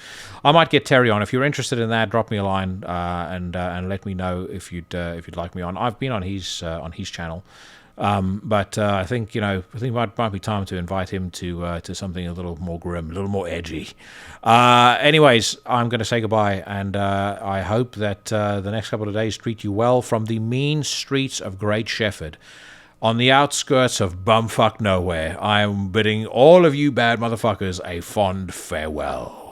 I might get Terry on. If you're interested in that, drop me a line and let me know if you'd like me on. I've been on his channel, but I think it might be time to invite him to something a little more grim, a little more edgy. Anyways, I'm going to say goodbye, and I hope that the next couple of days treat you well from the mean streets of Great Shefford, on the outskirts of bumfuck nowhere. I am bidding all of you bad motherfuckers a fond farewell.